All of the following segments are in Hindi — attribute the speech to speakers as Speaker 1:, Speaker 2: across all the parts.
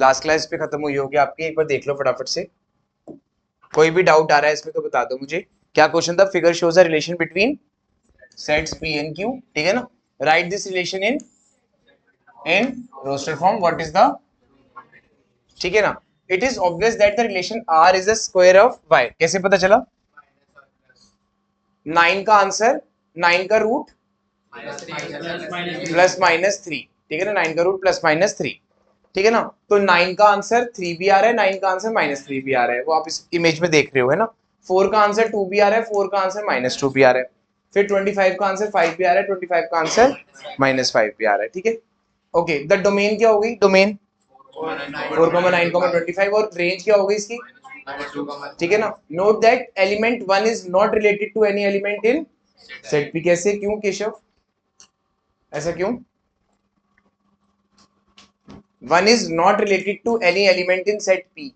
Speaker 1: लास्ट क्लास पे खत्म हुई होगी आपकी, एक बार देख लो फटाफट से। कोई भी डाउट आ रहा है इसमें तो बता दो मुझे। क्या क्वेश्चन था? Figure shows a relation between sets P and Q, ठीक है ना। Right this relation in roster form, what is the, ठीक है ना। It is obvious that the relation R is a square of Y। कैसे पता चला? 9 का आंसर, 9 का रूट प्लस माइनस 3, ठीक है ना। 9 का रूट प्लस माइनस 3, ठीक है ना। तो 9 का आंसर 3 भी आ रहा है, 9 का आंसर माइनस 3 भी आ रहा है, वो आप इस इमेज में देख रहे हो, है ना। 4 का आंसर 2 भी आ रहा है, 4 का आंसर माइनस 2 भी आ रहा है। फिर 25 का आंसर 5 भी आ रहा है, 25 का आंसर माइनस 5 भी आ रहा है, ठीक है। ओके, द डोमेन क्या हो गई? डोमेन 4,9,25, और रेंज क्या हो गई इसकी? ठीक है ना। Note that element 1 is not related to any element in set P। कैसे? क्यों केशव, ऐसा क्यों? 1 is not related to any element in set P।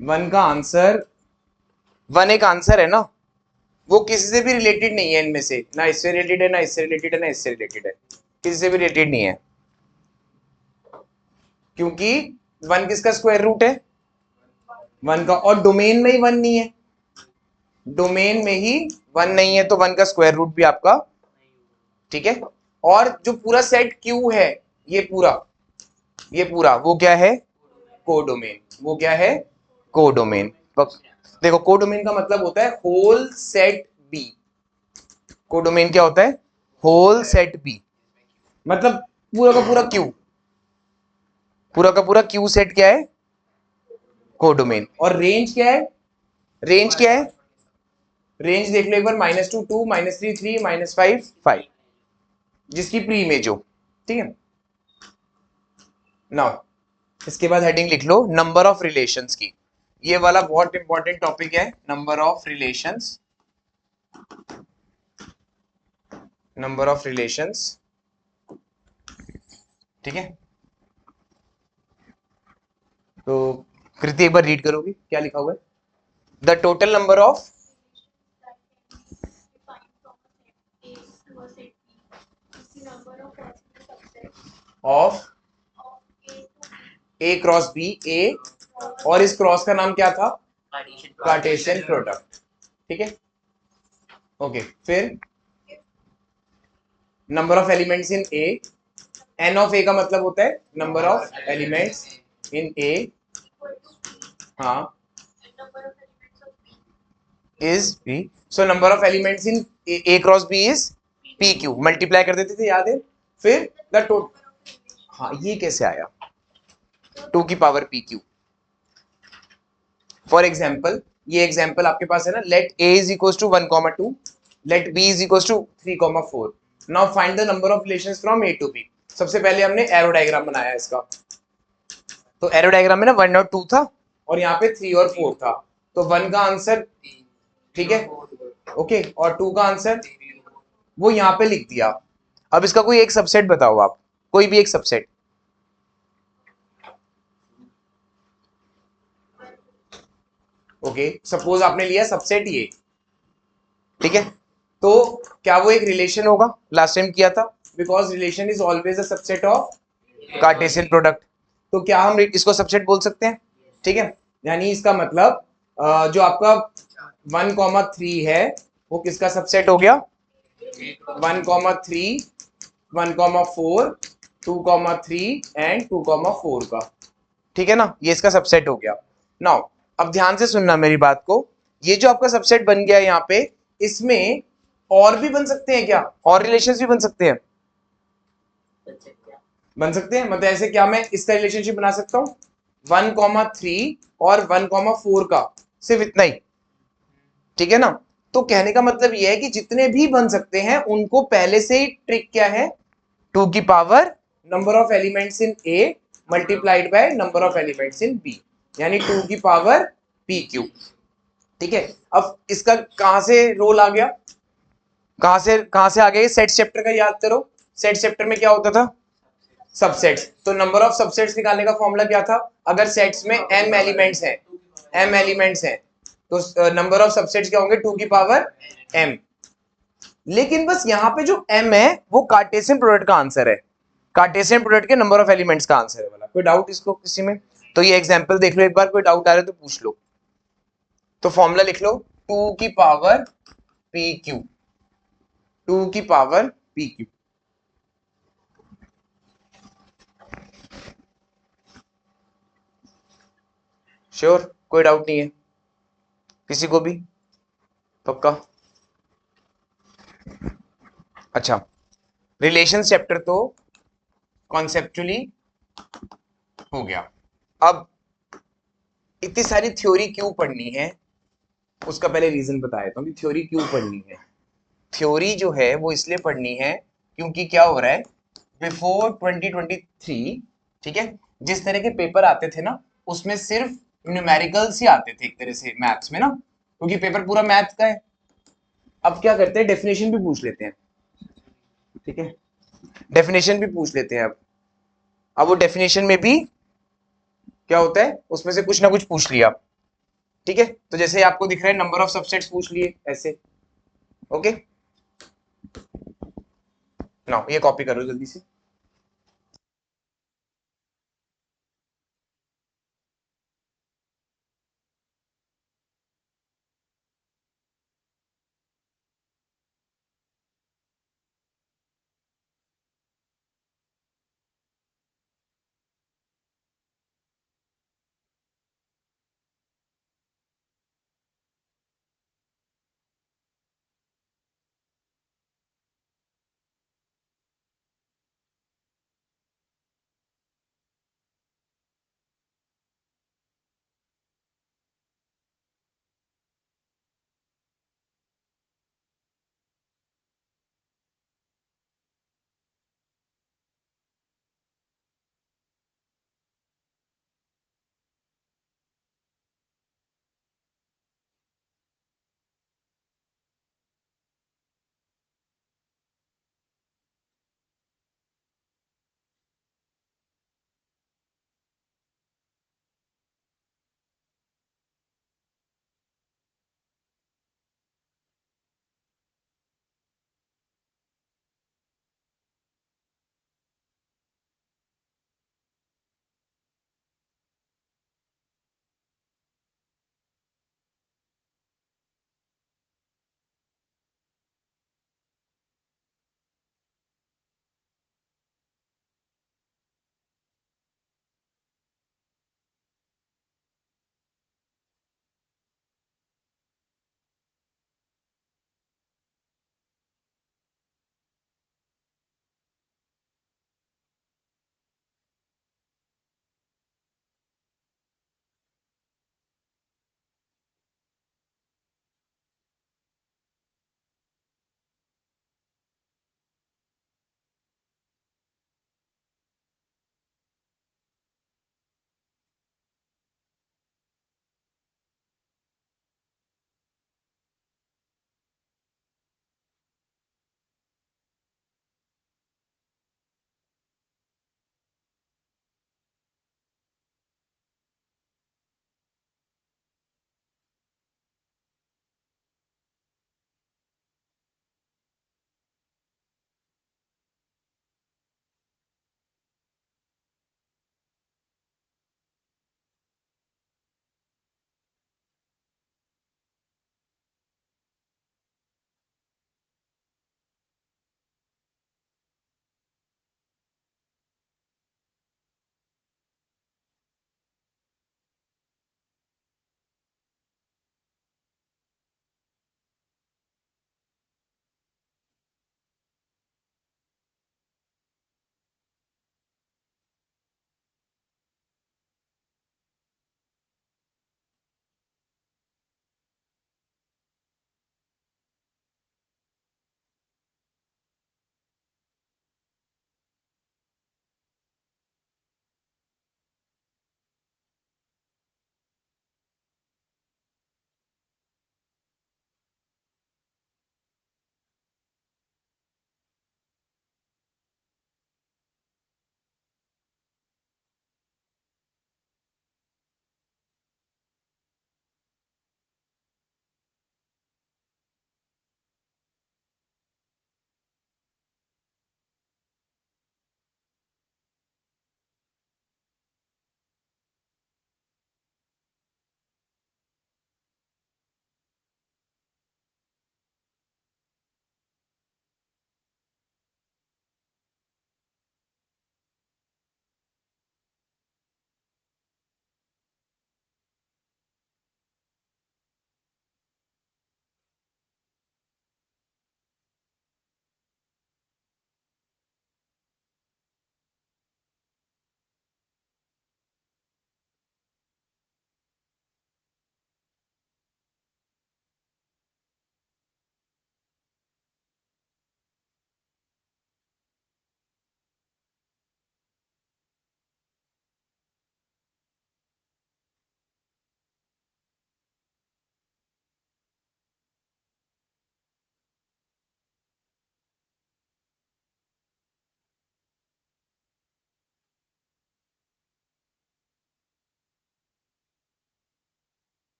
Speaker 1: 1 का आंसर, 1 एक आंसर है ना, वो किसी से भी रिलेटेड नहीं है इनमें से, ना इससे रिलेटेड है, ना इससे रिलेटेड है, ना इससे रिलेटेड है, किसी से भी रिलेटेड नहीं है। क्योंकि 1 किसका स्क्वायर रूट है? 1 का, और डोमेन में ही 1 नहीं है, डोमेन में ही 1 नहीं है, तो 1 का स्क्वायर रूट भी आपका, ठीक है। और जो पूरा सेट Q है, ये पूरा वो क्या है? कोडोमेन। वो क्या है? कोडोमेन। देखो, कोडोमेन का मतलब होता है होल सेट बी। कोडोमेन क्या होता है? होल सेट बी, मतलब पूरा का पूरा क्यू, पूरा का पूरा क्यू सेट क्या है? कोडोमेन। और रेंज क्या है? रेंज क्या है? रेंज देख लो एक बार, -2 2, -3 3, -5 5, जिसकी प्री इमेज हो, ठीक है। नाउ इसके बाद हेडिंग लिख लो नंबर ऑफ रिलेशंस की। ये वाला बहुत इंपॉर्टेंट टॉपिक है, number of relations, number of relations, ठीक है। तो कृति एक बार रीड करोगी क्या लिखा हुआ है? The total number of A cross B, A, और इस क्रॉस का नाम क्या था? कार्टेशियन प्रोडक्ट, ठीक है। ओके, फिर number of elements in A, n of A का मतलब होता है number of elements in A, हाँ, is B. So number of elements in A cross B is p q, multiply कर देते थे, याद है। फिर द टोटल, हाँ, ये कैसे आया? 2 की power P Q. For example, ये एग्जाम्पल आपके पास है ना, let A is equal to 1,2, let B is equal to 3,4। Now find the number of relations from A to B. सबसे पहले हमने एरो डायग्राम बनाया इसका, तो एरो डायग्राम में ना 1 और 2 था, और यहाँ पे 3 और 4 था, तो 1 का आंसर, ठीक है, ओके, और 2 का आंसर वो यहाँ पे लिख दिया। अब इसका कोई एक सबसेट बताओ आप, कोई भी एक सबसेट। ओके, सपोज आपने लिया सबसेट ये, ठीक है, तो क्या वो एक रिलेशन होगा? लास्ट टाइम किया था, because relation is always a subset of Cartesian product. तो क्या हम इसको सबसेट बोल सकते हैं? ठीक है, यानी इसका मतलब जो आपका 1,3 है वो किसका सबसेट हो गया? 1,3, 1,4, 2,3 एंड 2,4 का, ठीक है ना, ये इसका सबसेट हो गया। नाउ अब ध्यान से सुनना मेरी बात को, ये जो आपका सबसेट बन गया यहाँ पे, इसमें और भी बन सकते हैं क्या? और रिलेशंस भी बन सकते हैं? बन सकते हैं, मतलब ऐसे क्या मैं इसका रिलेशनशिप बना सकता हूँ 1,3 और 1,4 का, सिर्फ इतना ही, ठीक है ना। तो कहने का मतलब यह है कि जितने भी बन सकते हैं उनको पहले से ही ट्रिक क्या है? 2 की power number of elements in A multiplied by number of elements in B, यानी 2 की पावर पी क्यू, ठीक है। अब इसका कहां से रोल आ गया, कहां से आ गया? सेट चैप्टर का याद करो, सेट चैप्टर में क्या होता था? सबसेट्स। तो नंबर ऑफ सबसेट्स निकालने का फॉर्मूला क्या था? अगर सेट्स में m एलिमेंट्स हैं, m एलिमेंट्स हैं, तो नंबर ऑफ सबसेट्स क्या होंगे? 2 की पावर m। लेकिन बस यहाँ पे जो m है वो कार्टेशियन प्रोडक्ट का आंसर है, कार्टेशियन प्रोडक्ट के नंबर ऑफ एलिमेंट्स का आंसर है वाला। कोई डाउट इसको किसी में? तो ये एग्जांपल देख लो एक बार, कोई डाउट आ रहा है तो पूछ लो। तो फॉर्मूला लिख लो, 2 की पावर पी क्यू, 2 की पावर पी क्यू। श्योर, कोई डाउट नहीं है किसी को भी? पक्का? अच्छा, रिलेशन चैप्टर तो कॉन्सेप्चुअली हो गया। अब इतनी सारी थ्योरी क्यों पढ़नी है, उसका पहले रीजन बताया था कि थ्योरी क्यों पढ़नी है। थ्योरी जो है वो इसलिए पढ़नी है क्योंकि क्या हो रहा है, बिफोर 2023, ठीक है, जिस तरह के पेपर आते थे ना, उसमें सिर्फ न्यूमेरिकल्स ही आते थे एक तरह से मैथ्स में ना, क्योंकि पेपर पूरा मैथ्स का है। अब क्या करते हैं, डेफिनेशन भी पूछ लेते हैं, ठीक है, डेफिनेशन भी पूछ लेते हैं। अब वो डेफिनेशन में भी क्या होता है, उसमें से कुछ ना कुछ पूछ लिया, ठीक है। तो जैसे आपको दिख रहा है नंबर ऑफ सबसेट्स पूछ लिए ऐसे, ओके। नाउ ये कॉपी करो जल्दी से।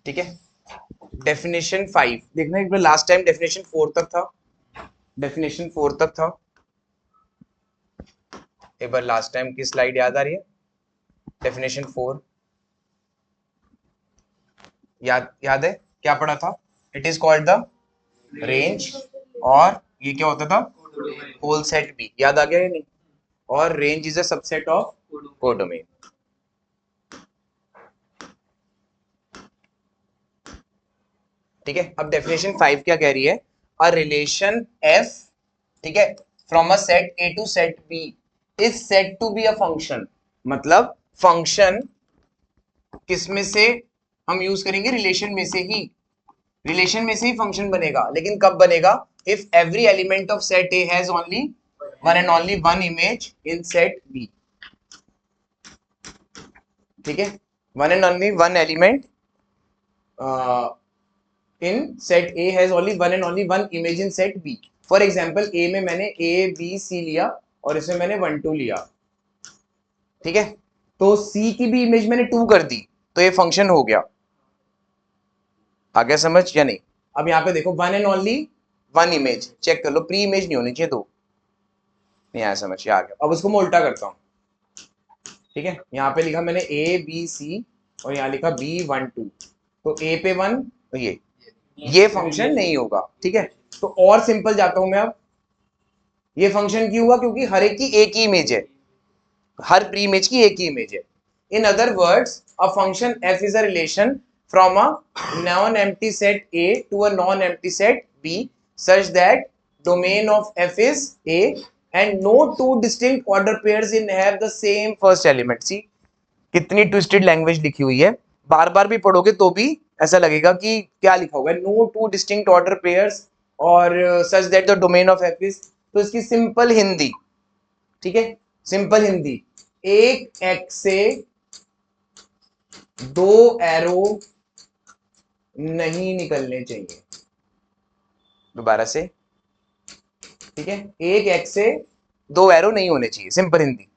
Speaker 1: ठीक है, डेफिनेशन 5 देखना एक बार, लास्ट टाइम डेफिनेशन 4 तक था, डेफिनेशन 4 तक था, एक बार लास्ट टाइम की स्लाइड याद आ रही है? डेफिनेशन 4 याद है क्या पढ़ा था? It is called the range, और ये क्या होता था? होल सेट बी, याद आ गया या नहीं? और range is a subset of codomain. ठीक है, अब डेफिनेशन 5 क्या कह रही है? अ रिलेशन एफ, ठीक है, from a set A to set B is set to B a function. मतलब फंक्शन किस में से हम यूज करेंगे? रिलेशन में से ही, रिलेशन में से ही फंक्शन बनेगा। लेकिन कब बनेगा? If every element of set A has only one and only one image in set B. ठीक है, one and only one element in set A has only one and only one image in set B. For example A में मैंने ए बी सी लिया और इसमें मैंने 1 2 लिया, ठीक है, तो सी की भी इमेज मैंने 2 कर दी, तो ये फंक्शन हो गया। आ गया समझ या नहीं? अब यहाँ पे देखो, one and only one image, check कर लो, प्री इमेज नहीं होनी चाहिए, दो। नहीं आया समझ? ये आ गया। अब उसको मैं उल्टा करता हूँ, ठीक है, यहाँ पे लिखा मैंने ए बी सी और यहाँ लिखा बी 1 2, तो ए पे 1, तो ये फंक्शन नहीं होगा। ठीक है, तो और सिंपल जाता हूं मैं अब। ये फंक्शन क्यों हुआ? क्योंकि हर एक की एक ही इमेज है, हर प्री इमेज की एक ही इमेज है। In other words, a function f is a relation from a non empty set A to a non empty set B such that domain of f is A and no two distinct order pairs in have the same first element. See कितनी ट्विस्टेड लैंग्वेज लिखी हुई है, बार बार भी पढ़ोगे तो भी ऐसा लगेगा कि क्या लिखा हुआ है, no two distinct order pairs और such that the domain of f is. तो इसकी सिंपल हिंदी, ठीक है, सिंपल हिंदी, एक एक्स से दो एरो नहीं निकलने चाहिए। दोबारा से, ठीक है, एक एक्स से दो एरो नहीं होने चाहिए, सिंपल हिंदी।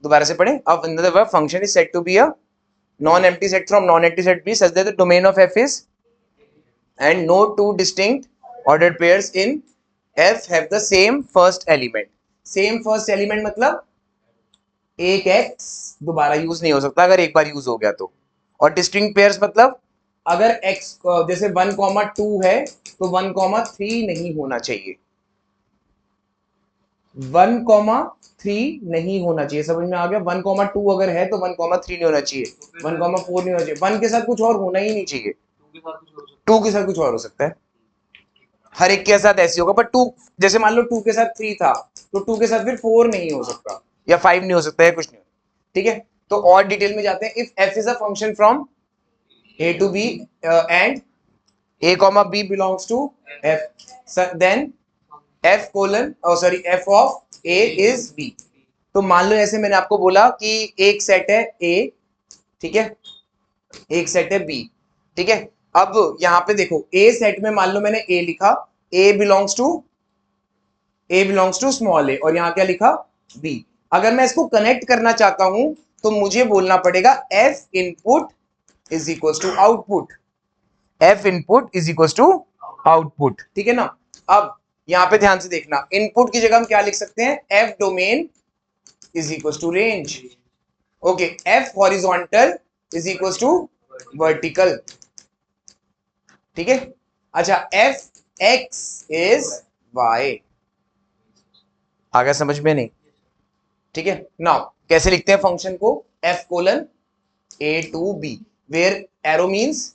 Speaker 1: दोबारा से पढ़ें। अब another verb function is said to be a non-empty set from non-empty set B such that the domain of F is and no two distinct ordered pairs in F have the same first element. Same first element मतलब एक x दोबारा यूज नहीं हो सकता अगर एक बार यूज हो गया तो। और डिस्टिंक्ट पेयर्स मतलब अगर x जैसे 1,2 है तो 1,3 नहीं होना चाहिए, 1,3 नहीं होना चाहिए। समझ में आ गया? 1,2 अगर है तो 1,3 नहीं होना चाहिए, 1,4 नहीं होना चाहिए, 1 के साथ कुछ और होना ही नहीं चाहिए, 2 के साथ कुछ और हो सकता है, हर एक के साथ ऐसे होगा। पर 2 जैसे मान लो 2 के साथ 3 था तो 2 के साथ फिर 4 नहीं हो सकता या 5 नहीं हो सकता है, कुछ नहीं। ठीक है, तो और डिटेल में जाते हैं। If f is a function from A to B and a comma b belongs to f, then f colon sorry f of a is b। तो मान लो ऐसे मैंने आपको बोला कि एक सेट है a, ठीक है, एक सेट है b, ठीक है। अब यहाँ पे देखो a सेट में मान लो मैंने a लिखा, a belongs to small a, और यहाँ क्या लिखा? b। अगर मैं इसको कनेक्ट करना चाहता हूं तो मुझे बोलना पड़ेगा f input is equal to output, f input is equal to output, ठीक है ना। अब यहां पे ध्यान से देखना, इनपुट की जगह हम क्या लिख सकते हैं? f domain is equal to range, okay, f horizontal is equal to vertical, ठीक है। अच्छा, f x इज y, आ गया समझ में? नहीं, ठीक है। नाउ कैसे लिखते हैं फंक्शन को? f colon a to b where arrow means,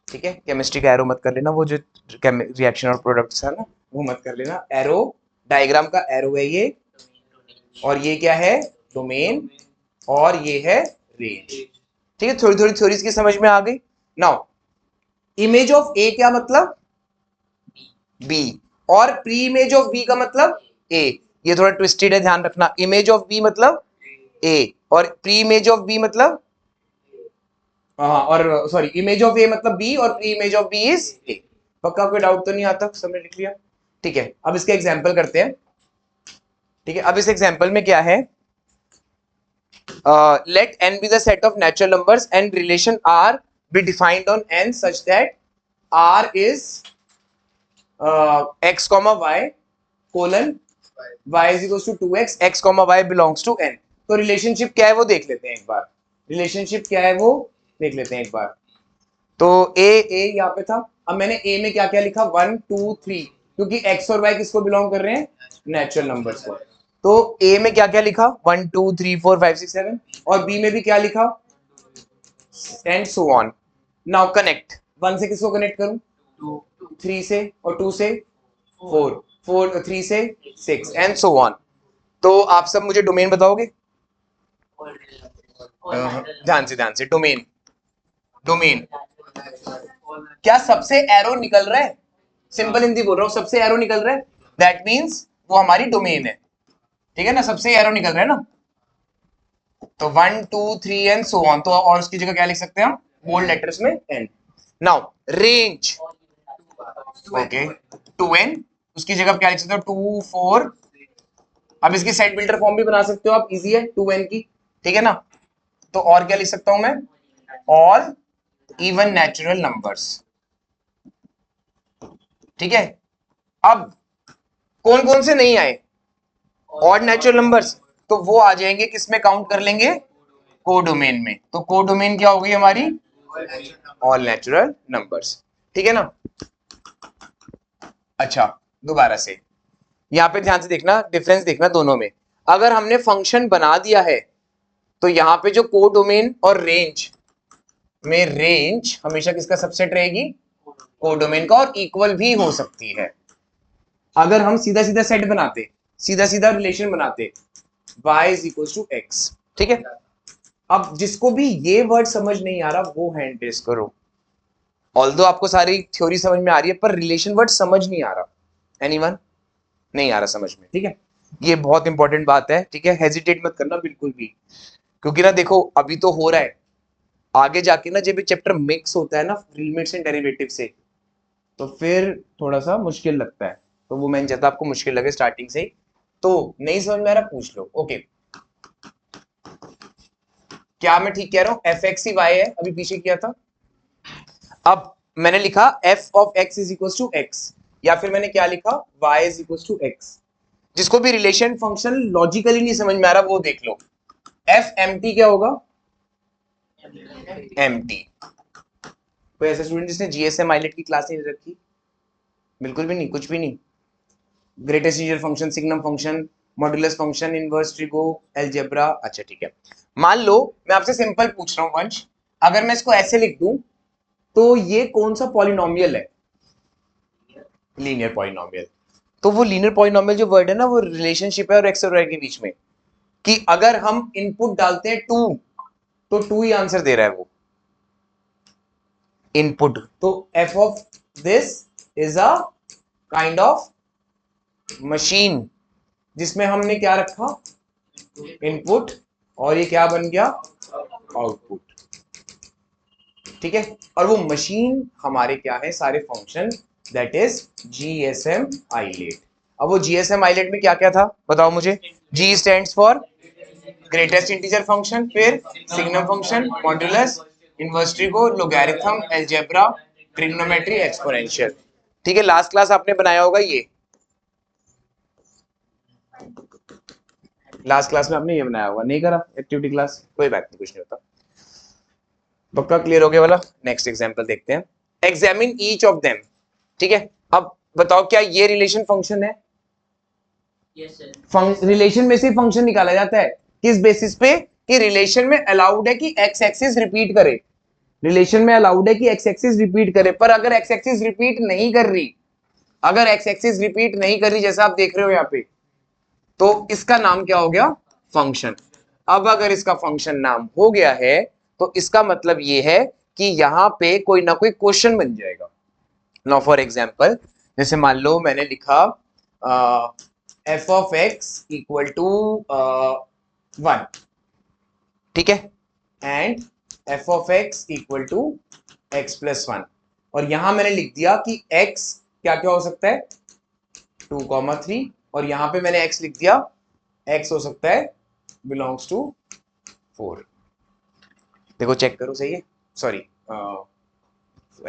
Speaker 1: ठीक है, केमिस्ट्री का एरो मत कर लेना, वो जो रिएक्शन और प्रोडक्ट्स है ना वो मत कर लेना। एरो डायग्राम का एरो है ये, और ये क्या है? डोमेन, और ये है रेंज, ठीक है। थोड़ी थोड़ी थ्योरीज की समझ में आ गई। नाउ इमेज ऑफ ए क्या मतलब? बी, और प्री इमेज ऑफ बी का मतलब ए। ये थोड़ा ट्विस्टेड है, ध्यान रखना। इमेज ऑफ बी मतलब ए और प्री इमेज ऑफ बी मतलब, हाँ, और सॉरी, इमेज ऑफ ए मतलब बी और pre image of b is a. पक्का कोई डाउट तो नहीं आता? सबने लिख लिया? ठीक है, अब इसके एग्जांपल करते हैं। ठीक है, अब इस एग्जांपल में क्या है? Let n be the set of natural numbers and relation R be defined on n such that r is x comma y colon y is equals to 2x x comma y belongs to n। तो रिलेशनशिप क्या है वो देख लेते हैं एक बार, रिलेशनशिप क्या है वो देख लेते हैं एक बार। तो ए यहाँ पे था, अब मैंने ए में क्या क्या लिखा 1 2 3, क्योंकि x और y किसको बिलोंग कर रहे हैं, नेचुरल नंबर्स को। तो ए में क्या क्या लिखा 1 2 3 4 5 6 7, और बी में भी क्या लिखा and so on. Now connect, 1 से किसको कनेक्ट करूं, 3 से, और 2 से 4, 3 से 6 एंड सो ऑन। तो आप सब मुझे डोमेन बताओगे, ध्यान से डोमेन, डोमेन क्या सबसे एरो निकल रहा है, सिंपल हिंदी बोल रहा हूं, सबसे एरो निकल रहा है, दैट मींस वो हमारी डोमेन है, ठीक है ना, सबसे एरो निकल रहा है ना। तो 1 2 3 एंड सो ऑन, तो और उसकी जगह क्या लिख सकते हैं हम, बोल्ड लेटर्स में N. Now range, okay 2n, उसकी जगह क्या लिख सकते हो 2 4, अब इसकी सेट बिल्डर फॉर्म भी बना सकते हो आप, इजी है 2n की, ठीक है ना। तो और क्या लिख सकता हूं मैं, ऑल इवन नेचुरल नंबर्स, ठीक है। अब कौन कौन से नहीं आए, ऑड नेचुरल नंबर्स, तो वो आ जाएंगे किसमें काउंट कर लेंगे, कोडोमेन में। तो कोडोमेन क्या होगी हमारी, ऑल नेचुरल नंबर्स, ठीक है ना। अच्छा दोबारा से यहाँ पे ध्यान से देखना, डिफरेंस देखना दोनों में। अगर हमने फंक्शन बना दिया है तो यहाँ पे जो कोडोमेन और रेंज में, रेंज हमेशा किसका सबसेट रहेगी, कोडोमेन का, और इक्वल भी हो सकती है। अगर हम सीधा सीधा सेट बनाते, सीधा सीधा रिलेशन बनाते, y is equal to x, ठीक है। अब जिसको भी ये वर्ड समझ नहीं आ रहा वो हैंड रेज करो, ऑल्दो आपको सारी थ्योरी समझ में आ रही है पर रिलेशन वर्ड समझ नहीं आ रहा, एनीवन नहीं आ रहा समझ में, ठीक है। ये बहुत इंपॉर्टेंट बात है, ठीक है, हेजिटेट मत करना बिल्कुल भी, क्योंकि ना देखो अभी तो हो रहा है, आगे जाके ना जब ये चैप्टर मिक्स होता है ना लिमिट्स एंड डेरिवेटिव से, तो फिर थोड़ा सा मुश्किल लगता है। तो वो मैंने चाहता आपको मुश्किल लगे स्टार्टिंग से ही, तो नहीं समझ में आ रहा पूछ लो, ओके। क्या मैं ठीक कह रहा हूं, एफ एक्स ही वाई है, अभी पीछे किया था। अब मैंने लिखा f of x is equal to x, या फिर मैंने क्या लिखा y is equal to x. जिसको भी रिलेशन फंक्शन लॉजिकली नहीं समझ में आ रहा वो देख लो, एफ एम टी क्या होगा, एम टी। कोई ऐसा स्टूडेंट जिसने जीएसएम आइलेट की क्लास नहीं रखी, बिल्कुल भी नहीं, कुछ भी नहीं। Greatest integer function, signum function, modulus function, inverse trigo, algebra, अच्छा ठीक है। मान लो मैं आपसे सिंपल पूछ रहा हूं वंश, अगर मैं इसको ऐसे लिख दूं तो ये कौन सा पॉलिनोमियल है, लीनियर पॉलिनोमियल। तो वो लीनियर पॉलिनोमियल जो वर्ड है ना वो रिलेशनशिप है और एक्स और वाई के बीच में, कि अगर हम इनपुट डालते हैं 2 तो 2 ही आंसर दे रहा है वो इनपुट। तो F of this is a kind of machine जिसमें हमने क्या रखा, इनपुट, और ये क्या बन गया, आउटपुट, ठीक है। और वो मशीन हमारे क्या है, सारे फंक्शन, दैट इज जीएसएम आइलेट। अब वो जीएसएम आइलेट में क्या क्या था बताओ मुझे, G stands for greatest integer function, फिर signum function, modulus, inverse trigo, logarithm, algebra, trigonometry, exponential, ठीक है। लास्ट क्लास आपने बनाया होगा ये, लास्ट क्लास में आपने ये बनाया होगा, नहीं करा एक्टिविटी क्लास, कोई बात नहीं, कुछ नहीं होता, पक्का क्लियर हो गया वाला। नेक्स्ट एग्जांपल देखते हैं, एग्जामिन ईच ऑफ देम, ठीक है। अब बताओ क्या ये रिलेशन फंक्शन है, रिलेशन में से फंक्शन निकाला जाता है, किस बेसिस पे, कि रिलेशन में अलाउड है कि एक्स एक्सिस रिपीट करे, रिलेशन में अलाउड है कि एक्स एक्सिस रिपीट करे, पर अगर एक्स एक्सिस रिपीट नहीं कर रही, अगर एक्स एक्सिस रिपीट नहीं कर रही जैसा आप देख रहे हो यहाँ पे, तो इसका नाम क्या हो गया, फंक्शन। अब अगर इसका फंक्शन नाम हो गया है तो इसका मतलब ये है कि यहां पे कोई ना कोई क्वेश्चन बन जाएगा। नाउ फॉर एग्जांपल, जैसे मान लो मैंने लिखा f of x equal to 1, ठीक है, and f of x equal to x plus 1, और यहां मैंने लिख दिया कि x क्या क्या हो सकता है 2,3, और यहां पे मैंने x लिख दिया, x हो सकता है बिलोंग्स टू 4। देखो चेक करो, सही है, सॉरी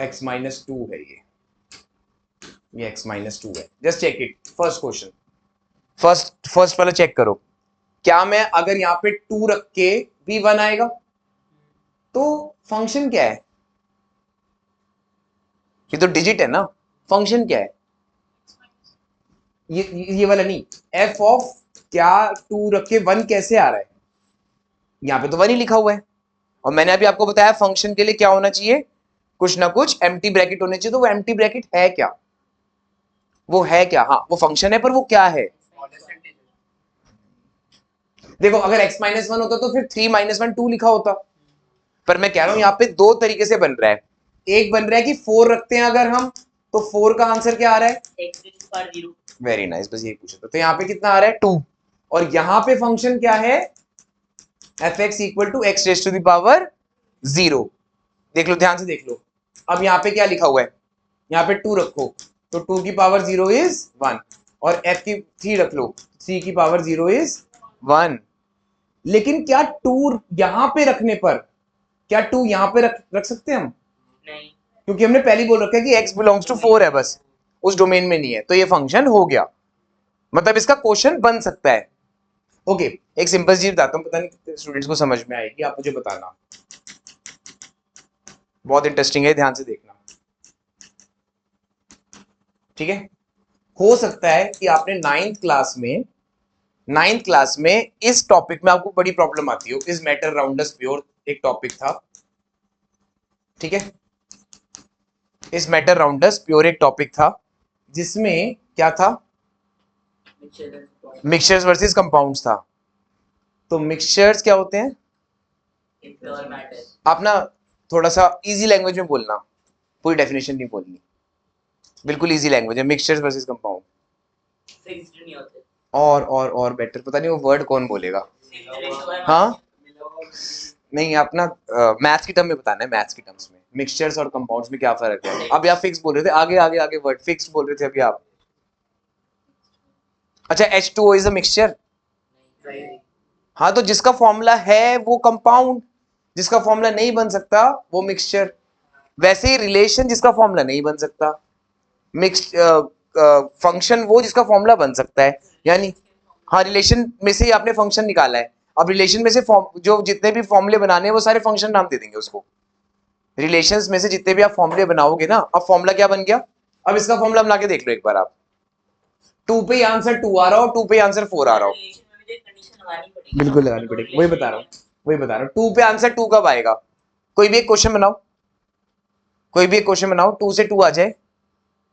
Speaker 1: x माइनस टू है ये x माइनस टू है। Just check it, first question, first वाला चेक करो, क्या मैं अगर यहाँ पे टू रख के भी वन आएगा? तो फंक्शन क्या है? ये तो डिजिट है ना, फंक्शन क्या है? ये वाला नहीं, f ऑफ क्या टू रख के वन कैसे आ रहा है? यहाँ पे तो वन ही लिखा हुआ है, और मैंने अभी आपको बताया फंक्शन के लिए क्या होना चाहिए, कुछ ना कुछ एम्प्टी ब्रैकेट होने चाहिए। तो वो एम्प्टी ब्रैकेट है क्या? वो है क्या? हाँ वो फंक्शन है, पर वो क्या है? देखो अगर x माइनस वन होता तो फिर 3 माइनस वन 2 लिखा होता, पर मैं कह रहा हूं यहाँ पे दो तरीके से बन रहा है। एक बन रहा है कि 4 रखते हैं अगर हम, तो 4 का आंसर क्या आ रहा है? वेरी नाइस, बस यही पूछा था। तो यहाँ पे कितना आ रहा है? 2। और यहाँ पे फंक्शन क्या है? F x equal to x raise to the power 0। देख लो, ध्यान से देख लो। अब यहाँ पे क्या लिखा हुआ है? यहाँ पे 2 रखो तो 2 की पावर 0 इज 1, और f की 3 रख लो, 3 की पावर 0 इज 1। लेकिन क्या 2 यहां पे रखने पर, क्या 2 यहां पे रख सकते हैं हम? नहीं, क्योंकि हमने पहले बोल रखा है कि x बिलोंग्स टू 4 है, बस उस डोमेन में नहीं है, तो ये फंक्शन हो गया, मतलब इसका क्वेश्चन बन सकता है। ओके, एक सिंपल चीज बताता हूं, पता नहीं कितने स्टूडेंट्स को समझ में आएगी, आप मुझे बताना, बहुत इंटरेस्टिंग है, ध्यान से देखना, ठीक है? हो सकता है कि आपने नाइन्थ क्लास में इस टॉपिक में आपको बड़ी प्रॉब्लम आती हो, इस मैटर राउंडस प्योर एक टॉपिक था, ठीक है? इस मैटर राउंडस प्योर एक टॉपिक था जिसमें क्या था? मिक्सचर्स वर्सेस कंपाउंड्स था। तो मिक्सचर्स क्या होते हैं? आप ना थोड़ा सा इजी लैंग्वेज में बोलना, पूरी डेफिनेशन नहीं बोलनी, बिल्कुल इजी लैंग्वेज है, मिक्सचर्स वर्सेस कंपाउंड। और बेटर, पता नहीं वो वर्ड कौन बोलेगा। हाँ नहीं, आप ना मैथ्स की टर्म में बताना है, मैथ्स की टर्म्स में मिक्सचर्स और कंपाउंड्स में क्या फर्क है। अब आप फिक्स बोल रहे थे, आगे आगे आगे वर्ड फिक्स बोल रहे थे अभी आप। अच्छा H2O इज अ मिक्सचर। हाँ तो जिसका फॉर्मूला है वो कंपाउंड, जिसका फॉर्मूला नहीं बन सकता वो मिक्सचर। वैसे ही रिलेशन जिसका फॉर्मूला नहीं बन सकता, मिक्स फंक्शन वो जिसका फॉर्मूला बन सकता है। यानी हाँ, रिलेशन में से ही आपने फंक्शन निकाला है, अब रिलेशन में से जो जितने भी फॉर्मूले बनाने हैं वो सारे फंक्शन नाम दे देंगे उसको। रिलेशंस में से जितने भी आप फॉर्मूले बनाओगे ना, अब फॉर्मूला क्या बन गया? अब इसका फॉर्मूला बना के देख लो एक बार आप, 2 पे आंसर 2 आ रहा हो, 2 पे आंसर 4 आ रहा हो, बिल्कुल लगानी पड़ेगी, वही बता रहा हूँ 2 पे आंसर 2 कब आएगा? कोई भी एक क्वेश्चन बनाओ, कोई भी एक क्वेश्चन बनाओ 2 से 2 आ जाए,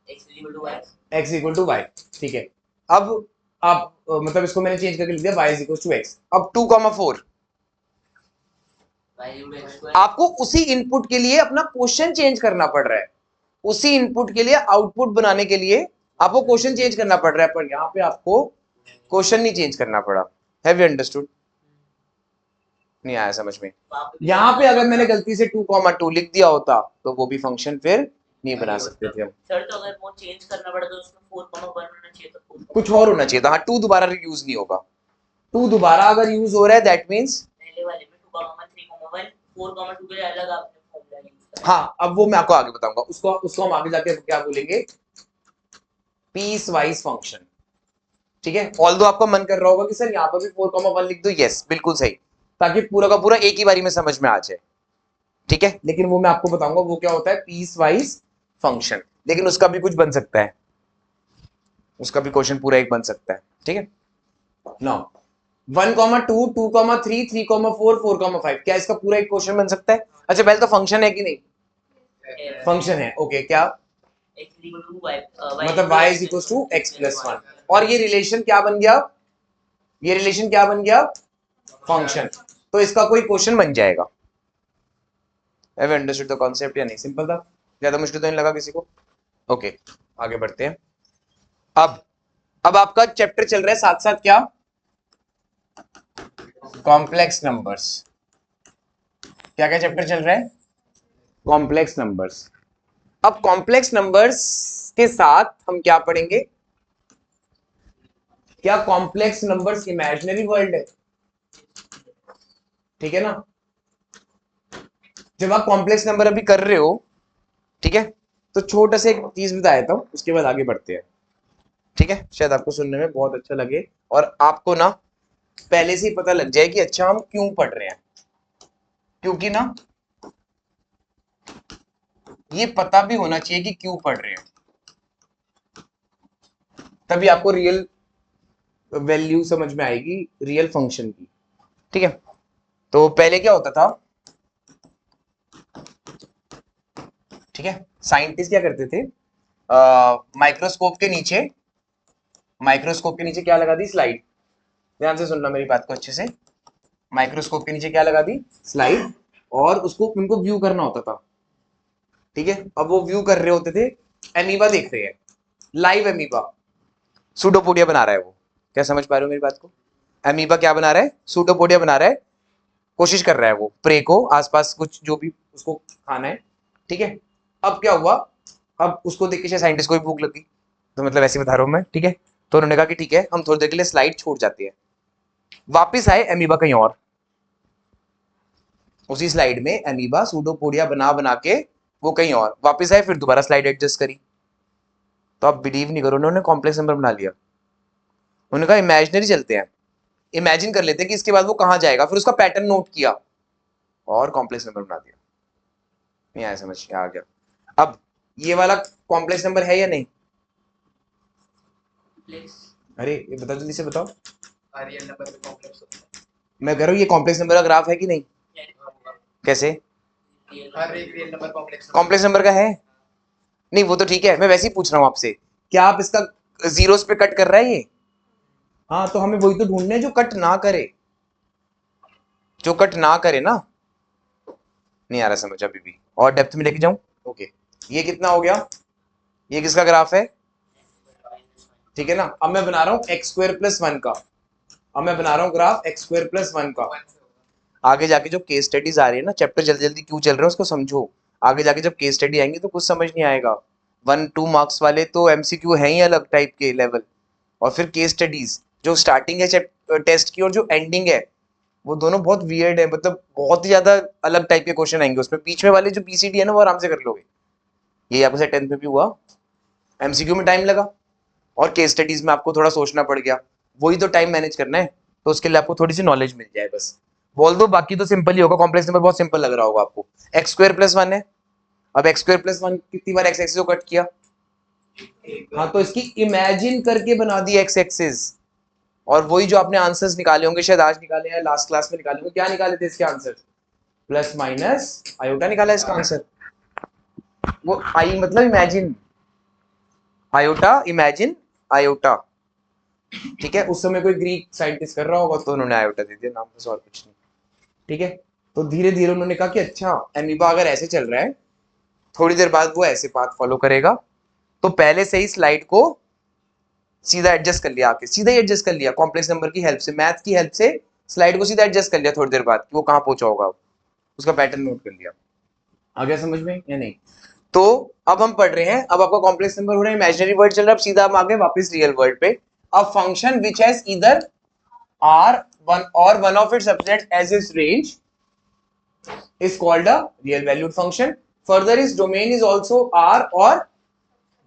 Speaker 1: x इक्वल टू वाई, ठीक है? अब आप मतलब इसको मैंने चेंज करके लिख दिया y इक्वल टू x। अब 2,4 आपको उसी इनपुट के लिए अपना क्वेश्चन चेंज करना पड़ रहा है, उसी इनपुट के लिए आउटपुट बनाने के लिए आपको क्वेश्चन चेंज करना पड़ रहा है, पर यहाँ पे आपको क्वेश्चन नहीं चेंज करना पड़ा। Have you understood? नहीं आया समझ में? यहाँ पे अगर मैंने गलती से 2,2 लिख दिया होता तो वो भी फंक्शन फिर नहीं बना सकते थे हम। सर तो अगर वो चेंज करना पड़ा तो उसमें 4,1 होना चाहिए था, कुछ और होना चाहिए था। हाँ 2 दोबारा यूज नहीं होगा, 2 दोबारा अगर यूज हो रहा है दैट मींस पहले वाले में 2,3,1 4,2 के लिए अलग आपने फॉर्मूला यूज करा। हाँ अब वो मैं आपको आगे बताऊंगा, उसको हम आगे जाके क्या बोलेंगे, पीस वाइज फंक्शन, ठीक है? ऑल्दो आपका मन कर रहा होगा कि सर यहाँ पर भी 4,1 लिख दो, यस बिल्कुल सही, ताकि पूरा का पूरा एक ही बारी में समझ में आ जाए, ठीक है? लेकिन वो मैं आपको बताऊंगा वो क्या होता है, पीस वाइज फंक्शन, लेकिन उसका भी कुछ बन सकता है, उसका भी क्वेश्चन पूरा एक बन सकता है, ठीक है? नाउ 1,2 2,3 3,4 4,5 क्या इसका पूरा एक क्वेश्चन बन सकता है? अच्छा पहले तो फंक्शन है कि नहीं? फंक्शन है, ओके। क्या मतलब y is equal to x plus 1, और ये रिलेशन क्या बन गया? ये रिलेशन क्या बन गया? फंक्शन। तो इसका कोई क्वेश्चन बन जाएगा। Have you understood the concept या नहीं? सिंपल था, ज्यादा मुश्किल तो नहीं लगा किसी को? ओके आगे बढ़ते हैं। अब आपका चैप्टर चल रहा है साथ साथ क्या, कॉम्प्लेक्स नंबर्स। क्या क्या चैप्टर चल रहा है? Complex numbers. अब कॉम्प्लेक्स नंबर्स के साथ हम क्या पढ़ेंगे? क्या कॉम्प्लेक्स नंबर्स इमेजिनरी वर्ल्ड है? ठीक है ना? जब आप कॉम्प्लेक्स नंबर अभी कर रहे हो, ठीक है, तो छोटा सा एक चीज बता देता हूँ, उसके बाद आगे बढ़ते हैं। ठीक है, शायद आपको सुनने में बहुत अच्छा लगे और आपको ना पहले से ही पता लग जाए कि अच्छा हम क्यों पढ़ रहे हैं। क्योंकि ना ये पता भी होना चाहिए कि क्यों पढ़ रहे हैं, तभी आपको रियल वैल्यू समझ में आएगी रियल फंक्शन की। ठीक है, तो पहले क्या होता था, ठीक है, साइंटिस्ट क्या करते थे, माइक्रोस्कोप के नीचे, माइक्रोस्कोप के नीचे क्या लगा दी, स्लाइड। ध्यान से सुनना मेरी बात को अच्छे से। माइक्रोस्कोप के नीचे क्या लगा दी, स्लाइड, और उसको उनको व्यू करना होता था। ठीक है, अब वो व्यू कर रहे होते थे, एमीबा देख रहे हैं, लाइव एमीबा, सूडोपोडिया बना रहा है वो। क्या समझ पा रहे हो मेरी बात को? एमीबा क्या बना रहा है, सूडोपोडिया बना रहा है, कोशिश कर रहा है वो प्रे को, आसपास कुछ जो भी उसको खाना है। ठीक है, अब क्या हुआ, अब उसको देख के शायद साइंटिस्ट को भी भूख लगी, तो मतलब ऐसे बता रहा हूं मैं। ठीक है, तो उन्होंने कहा कि ठीक है हम थोड़ी देर के लिए स्लाइड छोड़ जाते हैं। वापिस आए एमीबा कहीं और, उसी स्लाइड में एमीबा सूडोपोडिया बना बना के वो कहीं और वापिस आए, फिर दोबारा स्लाइड एडजस्ट करी। तो आप बिलीव नहीं करो, उन्होंने कॉम्प्लेक्स नंबर बना लिया। उन्होंने कहा इमेजिनरी चलते हैं, इमेजिन कर लेते हैं कि इसके बाद वो कहां जाएगा, फिर उसका पैटर्न नोट किया और कॉम्प्लेक्स नंबर बना दिया। नहीं आया समझ, आ गया। अब ये वाला कॉम्प्लेक्स नंबर है या नहीं? अरे ये बताओ, जल्दी से बताओ।
Speaker 2: रियल नंबर में कॉम्प्लेक्स होता है।
Speaker 1: मैं कह रहा हूँ ये कॉम्प्लेक्स नंबर का ग्राफ है कि नहीं? कैसे?
Speaker 2: हर एक रियल नंबर
Speaker 1: कॉम्प्लेक्स नंबर का है? नहीं वो तो ठीक है, मैं वैसे ही पूछ रहा हूँ आपसे, क्या आप इसका जीरोस पे कट कर रहा है ये? हाँ, तो हमें वही तो ढूंढना है जो कट ना करे, जो कट ना करे ना। नहीं आ रहा समझ अभी भी, और डेप्थ में लेके जाऊं? ओके, ये कितना हो गया, ये किसका ग्राफ है? ठीक है ना, अब मैं बना रहा हूँ एक्स स्क्वायर प्लस वन का, अब मैं बना रहा हूँ graph x square plus one का। आगे जाके जो केस स्टडीज आ रही है ना, चैप्टर जल्दी जल्दी क्यों चल रहे हैं उसको समझो। आगे जाके जब केस स्टडी आएंगी तो कुछ समझ नहीं आएगा। 1-2 मार्क्स वाले तो एमसीक्यू है ही अलग टाइप के लेवल, और फिर केस स्टडीज जो स्टार्टिंग है टेस्ट की और जो एंडिंग है, वो दोनों बहुत वियर्ड है, मतलब बहुत ही ज्यादा अलग टाइप के क्वेश्चन आएंगे उसमें। बीच में वाले जो बीसीडी है ना वो आराम से कर लोगे, ये आपको से 10th में भी हुआ। एमसीक्यू में टाइम लगा और केस स्टडीज में आपको थोड़ा सोचना पड़ गया, वही तो टाइम मैनेज करना है, तो उसके लिए आपको थोड़ी सी नॉलेज मिल जाए बस। बोल दो, बाकी तो सिंपल ही होगा, कॉम्प्लेक्स नंबर बहुत सिंपल लग रहा होगा आपको। एक्स स्क्वायर प्लस वन है, अब एक्स स्क्वायर प्लस वन कितनी बार एक्स एक्सिस को कट किया? हाँ, तो इसकी इमेजिन करके बना दी एक्स एक्सिस, और वही जो आपने आंसर्स निकाले होंगे, शायद आज निकाले हैं, लास्ट क्लास में निकाले होंगे, क्या निकाले थे इसके आंसर? प्लस माइनस आयोटा निकाला इसका आंसर। वो आई मतलब इमेजिन, आयोटा इमेजिन, आयोटा। ठीक है, उस समय कोई ग्रीक साइंटिस्ट कर रहा होगा तो उन्होंने आयोटा दे दिया नाम, बस और कुछ नहीं। ठीक है, तो धीरे धीरे उन्होंने कहा कि अच्छा एमीबा अगर ऐसे चल रहा है, थोड़ी देर बाद वो ऐसे पाथ फॉलो करेगा, तो पहले से ही स्लाइड को सीधा एडजस्ट कर लिया, आके सीधा ही एडजस्ट कर लिया कॉम्प्लेक्स नंबर की हेल्प से, मैथ की हेल्प से स्लाइड को सीधा एडजस्ट कर लिया थोड़ी देर बाद कि वो कहां पहुंचा होगा, उसका पैटर्न नोट कर लिया। आ गया समझ में या नहीं? तो अब हम पढ़ रहे हैं, अब आपका कॉम्प्लेक्स नंबर हो रहा है, इमेजिनरी वर्ड चल रहा है, अब सीधा हम आ गए वापस रियल वर्ड पे। A function which has either R one or one of its subsets as its range is called a real valued function. Further its domain is also R और,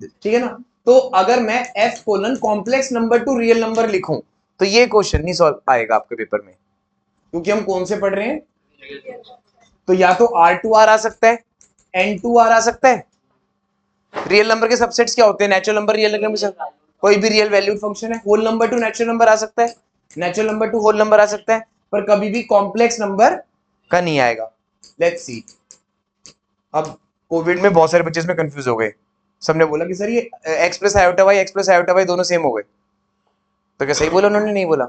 Speaker 1: ठीक है ना, तो अगर मैं f colon complex number two real number लिखूं तो ये क्वेश्चन नहीं सॉल्व आएगा आपके पेपर में, क्योंकि हम कौन से पढ़ रहे हैं। तो या तो R2R आ सकता है, N2R आ सकता है। रियल नंबर के सबसेट्स क्या होते हैं, नेचुरल नंबर, रियल नंबर, कोई भी रियल वैल्यूड फंक्शन है। Whole number to natural number आ सकता है, natural number to whole number आ सकता है, पर कभी भी कॉम्प्लेक्स नंबर का नहीं आएगा। लेट्स सी, अब कोविड में बहुत सारे बच्चे इसमें कंफ्यूज हो गए, सबने बोला कि सर ये x plus iota y, x plus iota y दोनों सेम हो गए, तो क्या सही बोला उन्होंने? नहीं बोला,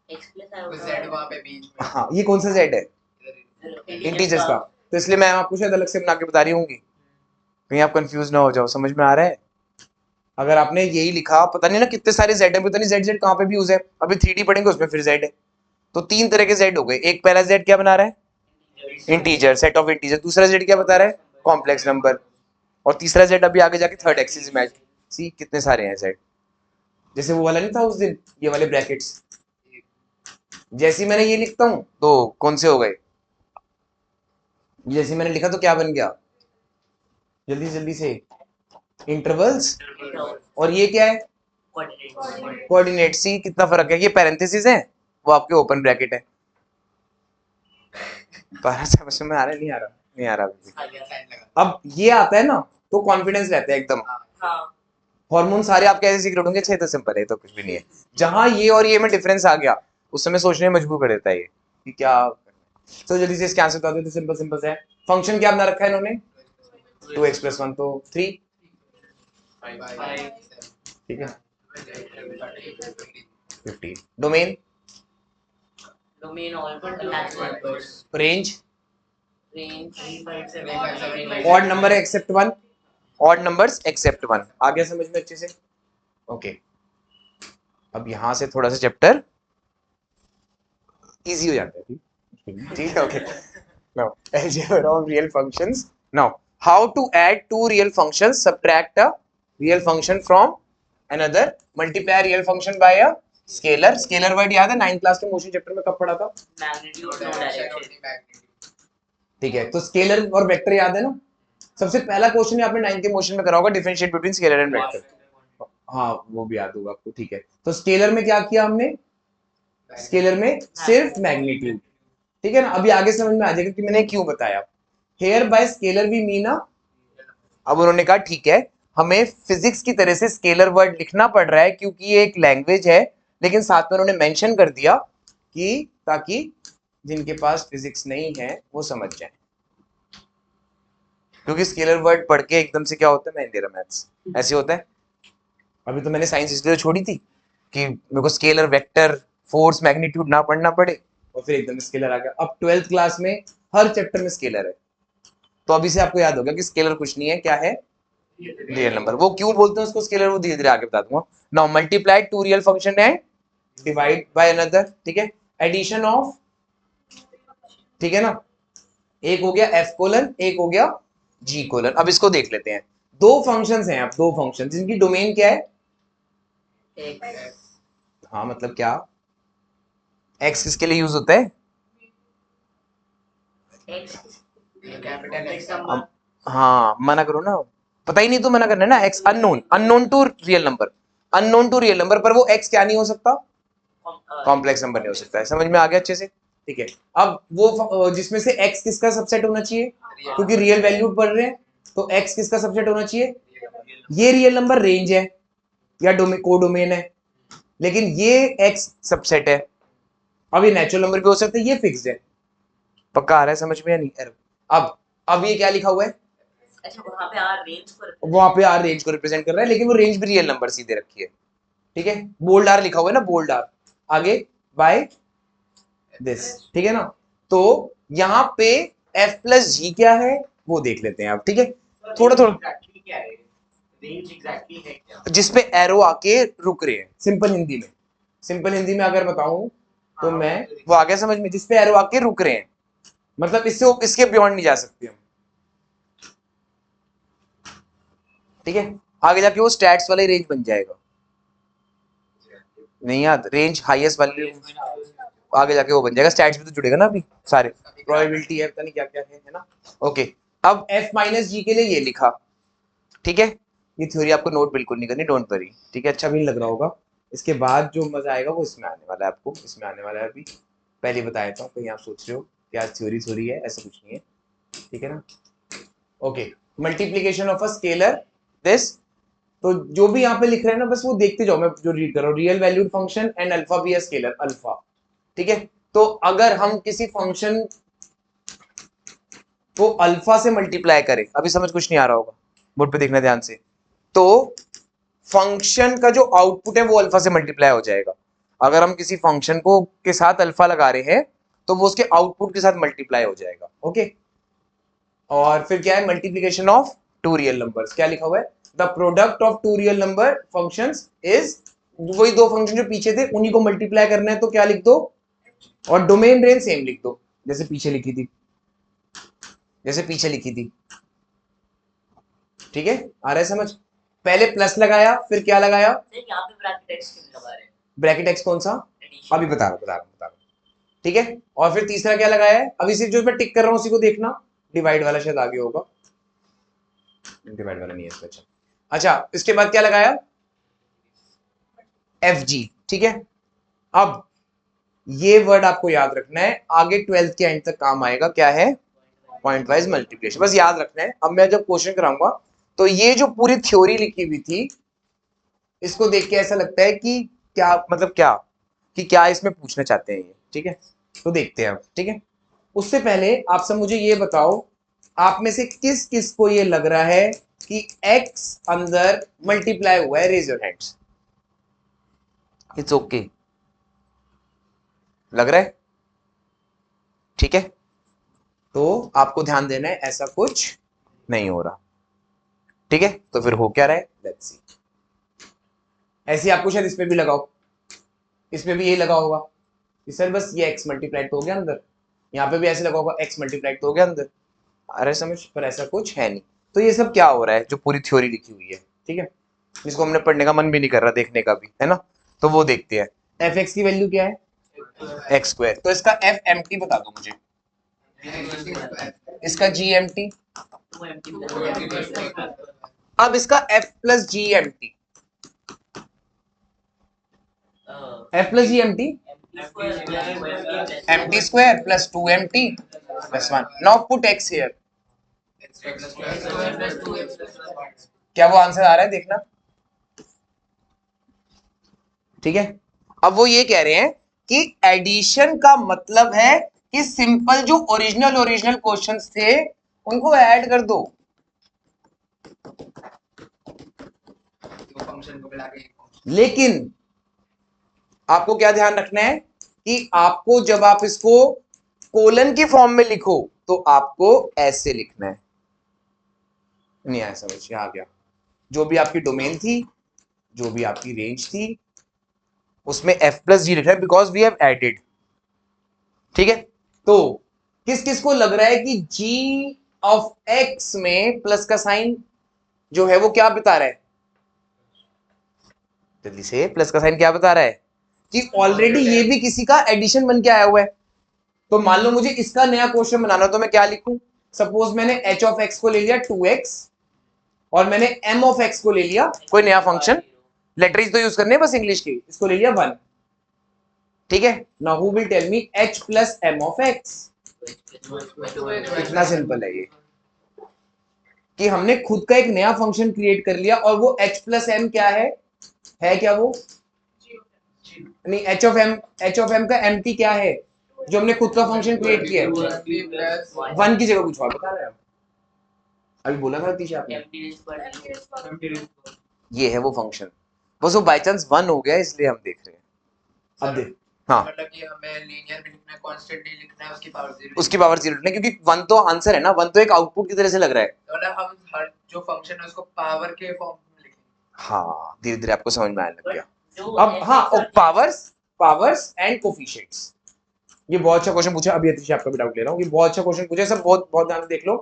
Speaker 2: जेड वहां पे बीच में।
Speaker 1: हाँ, ये कौन सा जेड है? इंटीजर्स का, तो इसलिए मैं आपको शायद अलग से बना के बता रही हूँ, कहीं आप कंफ्यूज ना हो जाओ। समझ में आ रहा है? अगर आपने यही लिखा, पता नहीं ना कितने सारे जेड है, पता नहीं जेड जेड कहाँ पे भी यूज है, अभी 3D पढ़ेंगे उसमें फिर जेड है, तो 3 तरह के जेड हो गए। एक पहला जेड क्या बना रहा है, इंटीजर, सेट ऑफ इंटीजर। दूसरा जेड क्या बता रहा है, कॉम्प्लेक्स नंबर। और तीसरा जेड अभी आगे जाके थर्ड एक्सिस इमेजिन। सी कितने सारे हैं जेड, जैसे वो वाला नहीं था उस दिन, ये वाले ब्रैकेट्स, जैसे ही मैंने ये लिखता हूं तो कौन से हो गए, जैसे मैंने लिखा तो क्या बन गया, जल्दी जल्दी से, इंटरवल्स। और ये क्या है, कोऑर्डिनेट। सी कितना फर्क है, ये पैरेंथेसिस है, वो आपके ओपन ब्रैकेट है। समझ में आ रहा है, नहीं आ रहा, नहीं आ रहा। अब ये आता है ना तो कॉन्फिडेंस रहता है एकदम। हार्मोन सारे आपके ऐसे सीक्रेट होंगे, छह तो सिंपल है, तो कुछ भी नहीं है। जहां ये और ये में डिफरेंस आ गया, उस समय सोचने में मजबूर कर देता है ये कि क्या। तो जल्दी से इसके आंसर बता दो, तो सिंपल सिंपल से है। फंक्शन क्या बना रखा है इन्होंने, 2x+1, तो 3, ठीक है, 15। डोमेन, रेंज, ऑड नंबर है एक्सेप्ट 1, ऑड नंबर्स एक्सेप्ट 1। आ गया समझ में अच्छे से, ओके। अब यहां से थोड़ा सा चैप्टर इजी हो जाता है, ठीक है, okay. Now algebra of real functions. Now how to add two real functions, subtract a real function from another, multiply a real function by a scalar. Scalar word याद है 9th क्लास के मोशन चैप्टर में कब पढ़ा था, ठीक है। तो स्केलर और वेक्टर याद है ना, सबसे पहला क्वेश्चन आपने 9th के मोशन में करा होगा, differentiate between scalar and vector. हाँ वो भी याद होगा आपको, ठीक है। तो स्केलर में क्या किया हमने, स्केलर में सिर्फ मैग्नीट्यूड, ठीक है ना। अभी आगे समझ में आ जाएगा कि मैंने क्यों बताया। Here by scalar we mean a, अब उन्होंने कहा ठीक है, हमें फिजिक्स की तरह से स्केलर वर्ड लिखना पड़ रहा है क्योंकि ये एक लैंग्वेज है, लेकिन साथ में उन्होंने मेंशन कर दिया कि ताकि जिनके पास फिजिक्स नहीं है वो समझ जाए, क्योंकि स्केलर वर्ड पढ़ के एकदम से क्या होता है, मैं दे रहा मैथ्स ऐसे होता है। अभी तो मैंने साइंस इसलिए छोड़ी थी कि मेरे को स्केलर, वेक्टर, फोर्स, मैग्नीट्यूड ना पढ़ना पड़े, और फिर एकदम स्केलर आ गया। अब 12th क्लास में हर चैप्टर में स्केलर है, तो अभी से आपको याद होगा कि स्केलर कुछ नहीं है, क्या है, रियल नंबर। वो क्यों बोलते हैं उसको स्केलर, वो धीरे धीरे आगे बता दूंगा। Now multiply two real function है, डिवाइड बाय अनदर, ठीक है, एडिशन ऑफ, ठीक है ना। एक हो गया एफ कोलन, एक हो गया जी कोलन। अब इसको देख लेते हैं, दो फंक्शंस हैं, अब दो फंक्शन जिनकी डोमेन क्या है, हाँ मतलब क्या, एक्स किसके लिए यूज होता है, हाँ मना करो ना, पता ही नहीं तो मना करना है ना। X unknown, unknown to real number, unknown to real number, पर वो एक्स क्या नहीं हो सकता, कॉम्प्लेक्स नंबर नहीं हो सकता है। समझ में आ गया अच्छे से, ठीक है। अब वो जिसमें से एक्स किसका सबसेट होना चाहिए, क्योंकि रियल वैल्यू पढ़ रहे हैं, तो एक्स किसका सबसेट होना चाहिए, ये रियल नंबर रेंज है या को डोमेन है, लेकिन ये एक्स सबसेट है। अब ये नेचुरल नंबर भी हो सकते हैं, ये फिक्स्ड है। पक्का आ रहा है समझ में या नहीं। अब ये क्या लिखा हुआ है,
Speaker 2: अच्छा वहां पे आर रेंज को,
Speaker 1: वहां पे आर रेंज को रिप्रेजेंट कर रहा है, लेकिन वो रेंज भी रियल नंबर सीधे रखी है, ठीक है। बोल्ड आर लिखा हुआ है ना, बोल्ड आर आगे बाय दिस, ठीक है ना। तो यहाँ पे एफ प्लस जी क्या है वो देख लेते हैं आप, ठीक है। थोड़ा थोड़ा
Speaker 2: रेंज एग्जैक्टली है क्या,
Speaker 1: जिसपे एरो आके रुक रहे हैं, सिंपल हिंदी में, सिंपल हिंदी में अगर बताऊं तो मैं, वो आ गया समझ में, जिसपे एरो आके रुक रहे हैं, मतलब इससे इसके बियॉन्ड नहीं जा सकते हम, ठीक है। आगे जाके वो स्टैट्स वाला रेंज बन जाएगा, नहीं याद, रेंज हाईएस्ट वाली आगे जाके वो बन जाएगा, स्टैट्स भी तो जुड़ेगा ना अभी सारे, प्रोबेबिलिटी है, पता नहीं क्या क्या है ना। ओके, अब f माइनस जी के लिए ये लिखा, ठीक है। ये थ्योरी आपको नोट बिल्कुल नहीं करनी, डोंट वरी, ठीक है। अच्छा भी नहीं लग रहा होगा, इसके बाद जो मजा आएगा वो इसमें आने वाला है, आपको इसमें आने वाला है। अभी पहले बताया था, कहीं आप सोच रहे हो क्या थ्योरी थ्योरी है, ऐसा कुछ नहीं है, ठीक है ना। Okay, multiplication of a scalar this, तो जो भी यहाँ पे लिख रहे हैं ना बस वो देखते जाओ, मैं जो रीड कर रहा हूँ, real valued function and alpha be a scalar, alpha, ठीक है। तो अगर हम किसी फंक्शन को अल्फा से मल्टीप्लाई करें, अभी समझ कुछ नहीं आ रहा होगा, बोर्ड पे देखना ध्यान से, तो फंक्शन का जो आउटपुट है वो अल्फा से मल्टीप्लाई हो जाएगा। अगर हम किसी फंक्शन को के साथ अल्फा लगा रहे हैं तो वो उसके आउटपुट के साथ मल्टीप्लाई हो जाएगा, ओके। और फिर क्या है, multiplication of two real numbers, क्या लिखा हुआ है, the product of two real number functions is, वही दो फंक्शन जो पीछे थे उन्हीं को मल्टीप्लाई करना है, तो क्या लिख दो, और डोमेन रेंज सेम लिख दो, जैसे पीछे लिखी थी, जैसे पीछे लिखी थी, ठीक है। आ रहा है समझ, पहले प्लस लगाया, फिर क्या लगाया,
Speaker 2: यहाँ पे ब्रैकेट एक्स क्यों लगा रहे हैं,
Speaker 1: ब्रैकेट एक्स कौन सा, अभी बता रहा हूँ, ठीक है। और फिर तीसरा क्या लगाया है, अभी सिर्फ जो मैं टिक कर रहा हूँ उसी को देखना, डिवाइड वाला शायद आगे होगा, डिवाइड वाला नहीं है इसका। अच्छा इसके बाद क्या लगाया, एफ जी, ठीक है। अब ये वर्ड आपको याद रखना है, आगे 12th के एंड तक काम आएगा, क्या है, पॉइंट वाइज मल्टीप्लिकेशन, बस याद रखना है। अब मैं जब क्वेश्चन कराऊंगा तो ये जो पूरी थ्योरी लिखी हुई थी इसको देख के ऐसा लगता है कि क्या मतलब क्या, कि क्या इसमें पूछना चाहते हैं ये, ठीक है। तो देखते हैं अब, ठीक है। उससे पहले आप सब मुझे ये बताओ, आप में से किस किस को ये लग रहा है कि x अंदर मल्टीप्लाई हुआ है, raise your hands. It's okay, लग रहा है, ठीक है। तो आपको ध्यान देना है, ऐसा कुछ नहीं हो रहा, ठीक है। तो फिर हो क्या रहा है, लेट्स सी। ऐसे आपको शायद इसमें भी लगाओ, इसमें भी यही लगा होगा कि सर बस ये x मल्टीप्लाइड तो हो गया अंदर, यहाँ पे भी ऐसे लगा होगा x मल्टीप्लाइड तो हो गया अंदर, अरे समझ, पर ऐसा कुछ है नहीं। तो ये सब क्या हो रहा है, जो पूरी थ्योरी लिखी हुई है, ठीक है, जिसको हमने पढ़ने का मन भी नहीं कर रहा, देखने का भी, है ना। तो वो देखते हैं, एफ एक्स की वैल्यू क्या है, एक्स स्क्वायर। तो इसका एफ एम टी बता दो मुझे, इसका जी एम टी, अब इसका f plus g m t, f plus g m t, m t square plus two m t plus one. Now put x here, क्या वो आंसर आ रहा है, देखना, ठीक है। अब वो ये कह रहे हैं कि एडिशन का मतलब है कि सिंपल जो ओरिजिनल क्वेश्चंस थे उनको ऐड कर दो, लेकिन आपको क्या ध्यान रखना है कि आपको जब आप इसको कोलन की फॉर्म में लिखो तो आपको ऐसे लिखना है। नहीं आया समझ, आ गया, जो भी आपकी डोमेन थी, जो भी आपकी रेंज थी, उसमें एफ प्लस जी लिखा है बिकॉज वी हैव एडेड, ठीक है। तो किस किस को लग रहा है कि जी ऑफ एक्स में प्लस का साइन जो है वो क्या बता रहा है, जल्दी से, प्लस का साइन क्या बता रहा है कि ऑलरेडी ये भी किसी का एडिशन बन के आया हुआ है। तो मान लो मुझे इसका नया क्वेश्चन बनाना, तो मैं क्या लिखूं, सपोज मैंने एच ऑफ एक्स को ले लिया 2x और मैंने एम ऑफ एक्स को ले लिया कोई नया फंक्शन, लेटरेज तो यूज करने बस इंग्लिश की, इसको ले लिया 1, ठीक है। Now who will tell me h plus m of x, इतना सिंपल है ये कि हमने खुद का एक नया फंक्शन क्रिएट कर लिया और वो h प्लस एम क्या है क्या वो, नहीं एच ऑफ एम का एम टी क्या है जो हमने खुद का फंक्शन क्रिएट किया है, 1 की जगह कुछ और बता रहे हैं आप, अभी बोला था तीसरा आपने, ये है वो फंक्शन, बस वो बाय चांस 1 हो गया इसलिए हम देख रहे हैं। अब देख, हाँ
Speaker 3: मतलब कि हमें लीनियर भी लिखना है, कांस्टेंटली लिखना है,
Speaker 1: उसकी पावर 0 लिखना है, क्योंकि 1 तो आंसर है ना, 1 तो एक आउटपुट की तरह से लग रहा है।
Speaker 3: मतलब हम हर जो फंक्शन है उसको पावर के फॉर्म में लिखेंगे।
Speaker 1: हाँ धीरे धीरे आपको समझ में आने लग गया। अब हाँ, पावर्स एंड कोफिशिएंट्स, ये बहुत अच्छा क्वेश्चन पूछा, अभी अतिश आपका भी डाउट ले रहा हूँ, ये बहुत अच्छा क्वेश्चन पूछा, सब बहुत बहुत ध्यान से देख लो,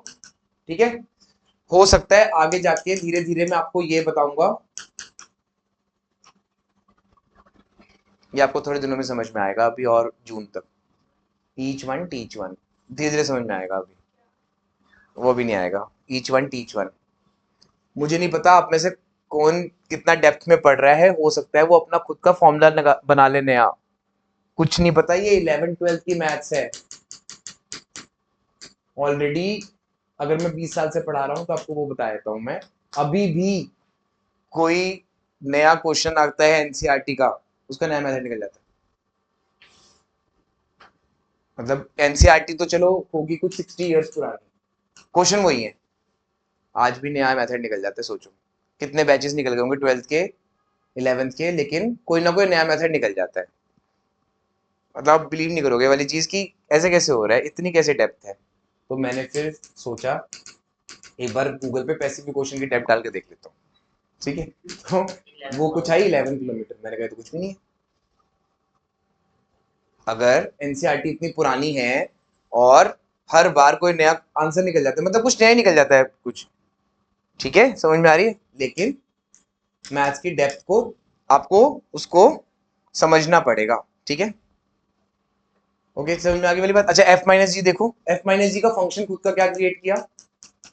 Speaker 1: ठीक है। हो सकता है आगे जाके धीरे धीरे मैं आपको ये बताऊंगा, ये आपको थोड़े दिनों में समझ में आएगा, अभी और जून तक, ईच वन टीच वन, धीरे धीरे समझ में आएगा, अभी वो भी नहीं आएगा, ईच वन टीच वन। मुझे नहीं पता आप में से कौन कितना डेप्थ में पढ़ रहा है, हो सकता है वो अपना खुद का फॉर्मूला बना ले नया, कुछ नहीं पता, ये 11th-12th की मैथ्स है ऑलरेडी। अगर मैं 20 साल से पढ़ा रहा हूं तो आपको वो बता देता हूं मैं, अभी भी कोई नया क्वेश्चन आता है एनसीईआरटी का, उसका नया मेथड निकल जाता है। मतलब एनसीईआरटी तो चलो होगी कुछ 60 इयर्स पुरानी, क्वेश्चन वही है, आज भी नया मेथड निकल जाता है। सोचो कितने बैचेस निकल गए होंगे 12th के 11th के, लेकिन कोई ना कोई नया मेथड निकल जाता है। मतलब आप बिलीव नहीं करोगे वाली चीज की, ऐसे कैसे हो रहा है, इतनी कैसे डेप्थ है। तो मैंने फिर सोचा एक बार गूगल पे पैसिफिक क्वेश्चन की डेप्थ डाल के देख लेता हूँ, ठीक है। तो वो कुछ आई 11 किलोमीटर, मैंने कहा तो कुछ भी नहीं है। अगर एनसीईआरटी इतनी पुरानी है और हर बार कोई नया आंसर निकल जाता है, मतलब कुछ नया निकल जाता है कुछ, ठीक है, समझ में आ रही है। लेकिन मैथ्स की डेप्थ को आपको उसको समझना पड़ेगा, ठीक है। ओके, समझ में आगे वाली बात। अच्छा f माइनस जी देखो, f माइनस जी का फंक्शन खुद का क्या क्रिएट किया,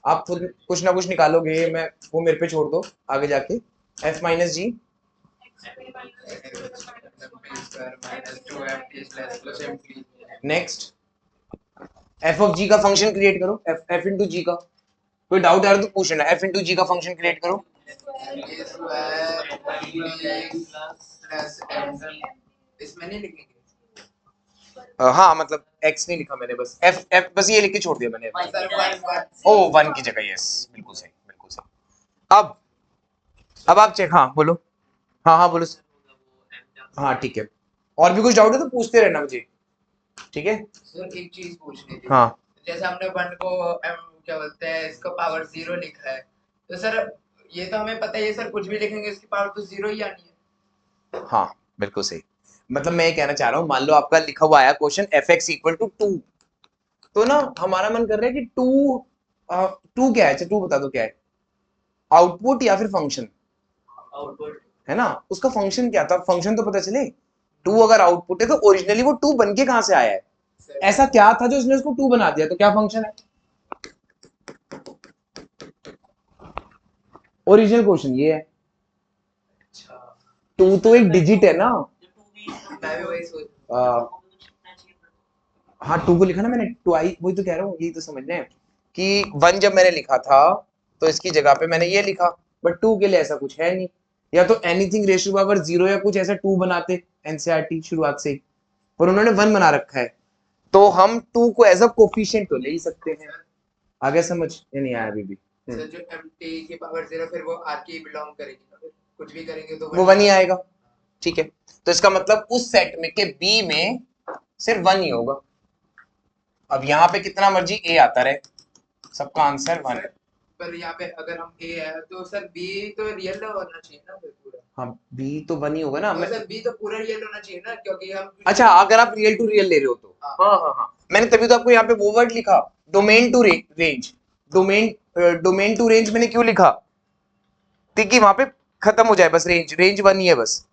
Speaker 1: आप खुद कुछ ना कुछ निकालोगे, मैं वो मेरे पे छोड़ दो आगे जाके। f minus g next, f of g का फंक्शन क्रिएट करो, f इंटू जी का, कोई डाउट आ रहा तो पूछ लेना, f इंटू जी का फंक्शन क्रिएट करो।
Speaker 3: इसमें नहीं लिखेंगे।
Speaker 1: हाँ मतलब x नहीं लिखा मैंने, बस f बस ये लिख के छोड़ दिया मैंने। ओ 1 की जगह, यस बिल्कुल सही, बिल्कुल सही। अब आप चेक, हाँ बोलो, हाँ बोलो। हाँ ठीक है, और भी कुछ डाउट है तो पूछते रहना मुझे, ठीक है।
Speaker 3: सर एक चीज पूछनी थी।
Speaker 1: हाँ
Speaker 3: जैसे हमने 1 को क्या बोलते हैं, इसका पावर 0 लिखा है, तो सर ये तो हमें पता ही है सर, कुछ भी लिखेंगे इसकी पावर तो 0 ही आनी है।
Speaker 1: हाँ बिल्कुल सही, मतलब मैं ये कहना चाह रहा हूँ, मान लो आपका लिखा हुआ आया क्वेश्चन f(x = 2), तो ना हमारा मन कर रहा है कि 2 क्या है, अच्छा 2 बता दो क्या है, आउटपुट या फिर फंक्शन
Speaker 2: आउटपुट
Speaker 1: है ना, उसका फंक्शन क्या था, फंक्शन तो पता चले। 2 अगर आउटपुट है तो ओरिजिनली वो 2 बन के कहां से आया है, ऐसा क्या था जो उसने उसको 2 बना दिया, तो क्या फंक्शन है। ओरिजिनल क्वेश्चन ये है,
Speaker 3: अच्छा,
Speaker 1: 2 तो एक डिजिट है ना।
Speaker 3: मैं भी वही सोच
Speaker 1: हाँ 2 को लिखा ना मैंने, ट्वाइस, वही तो कह रहा हूँ, यही तो समझना है कि 1 जब मैंने लिखा था तो इसकी जगह पे मैंने ये लिखा, बट 2 के लिए ऐसा कुछ है नहीं, या तो एनीथिंग रेशो टू पावर 0 या कुछ ऐसा 2 बनाते एनसीईआरटी शुरुआत से ही, पर उन्होंने 1 बना रखा है, तो हम 2 को एज अ कोफिशिएंट तो ले ही सकते हैं। आगे समझ ये नहीं आया अभी भी।
Speaker 3: सर जो mt की पावर 0 फिर वो r की बिलोंग करेगी ना, फिर कुछ भी करेंगे तो
Speaker 1: वो 1 ही आएगा, ठीक है, तो इसका मतलब उस सेट में के बी में सिर्फ 1 ही होगा। अब यहाँ पे कितना मर्जी ए आता रहे, सबका आंसर 1 है।
Speaker 3: पर यहाँ पे अगर हम a है तो सर b तो रियल होना चाहिए ना फिर पूरा।
Speaker 1: हाँ बी तो 1 ही होगा ना,
Speaker 3: तो
Speaker 1: मैं
Speaker 3: सर b तो पूरा रियल होना चाहिए ना, क्योंकि हम
Speaker 1: अच्छा अगर आप रियल टू रियल ले रहे हो तो
Speaker 3: हाँ।
Speaker 1: हाँ, मैंने तभी तो आपको यहाँ पे वो वर्ड लिखा, domain to range, domain to range मैंने क्यों लिखा, ताकि वहां पे खत्म हो जाए बस, रेंज 1 ही है बस।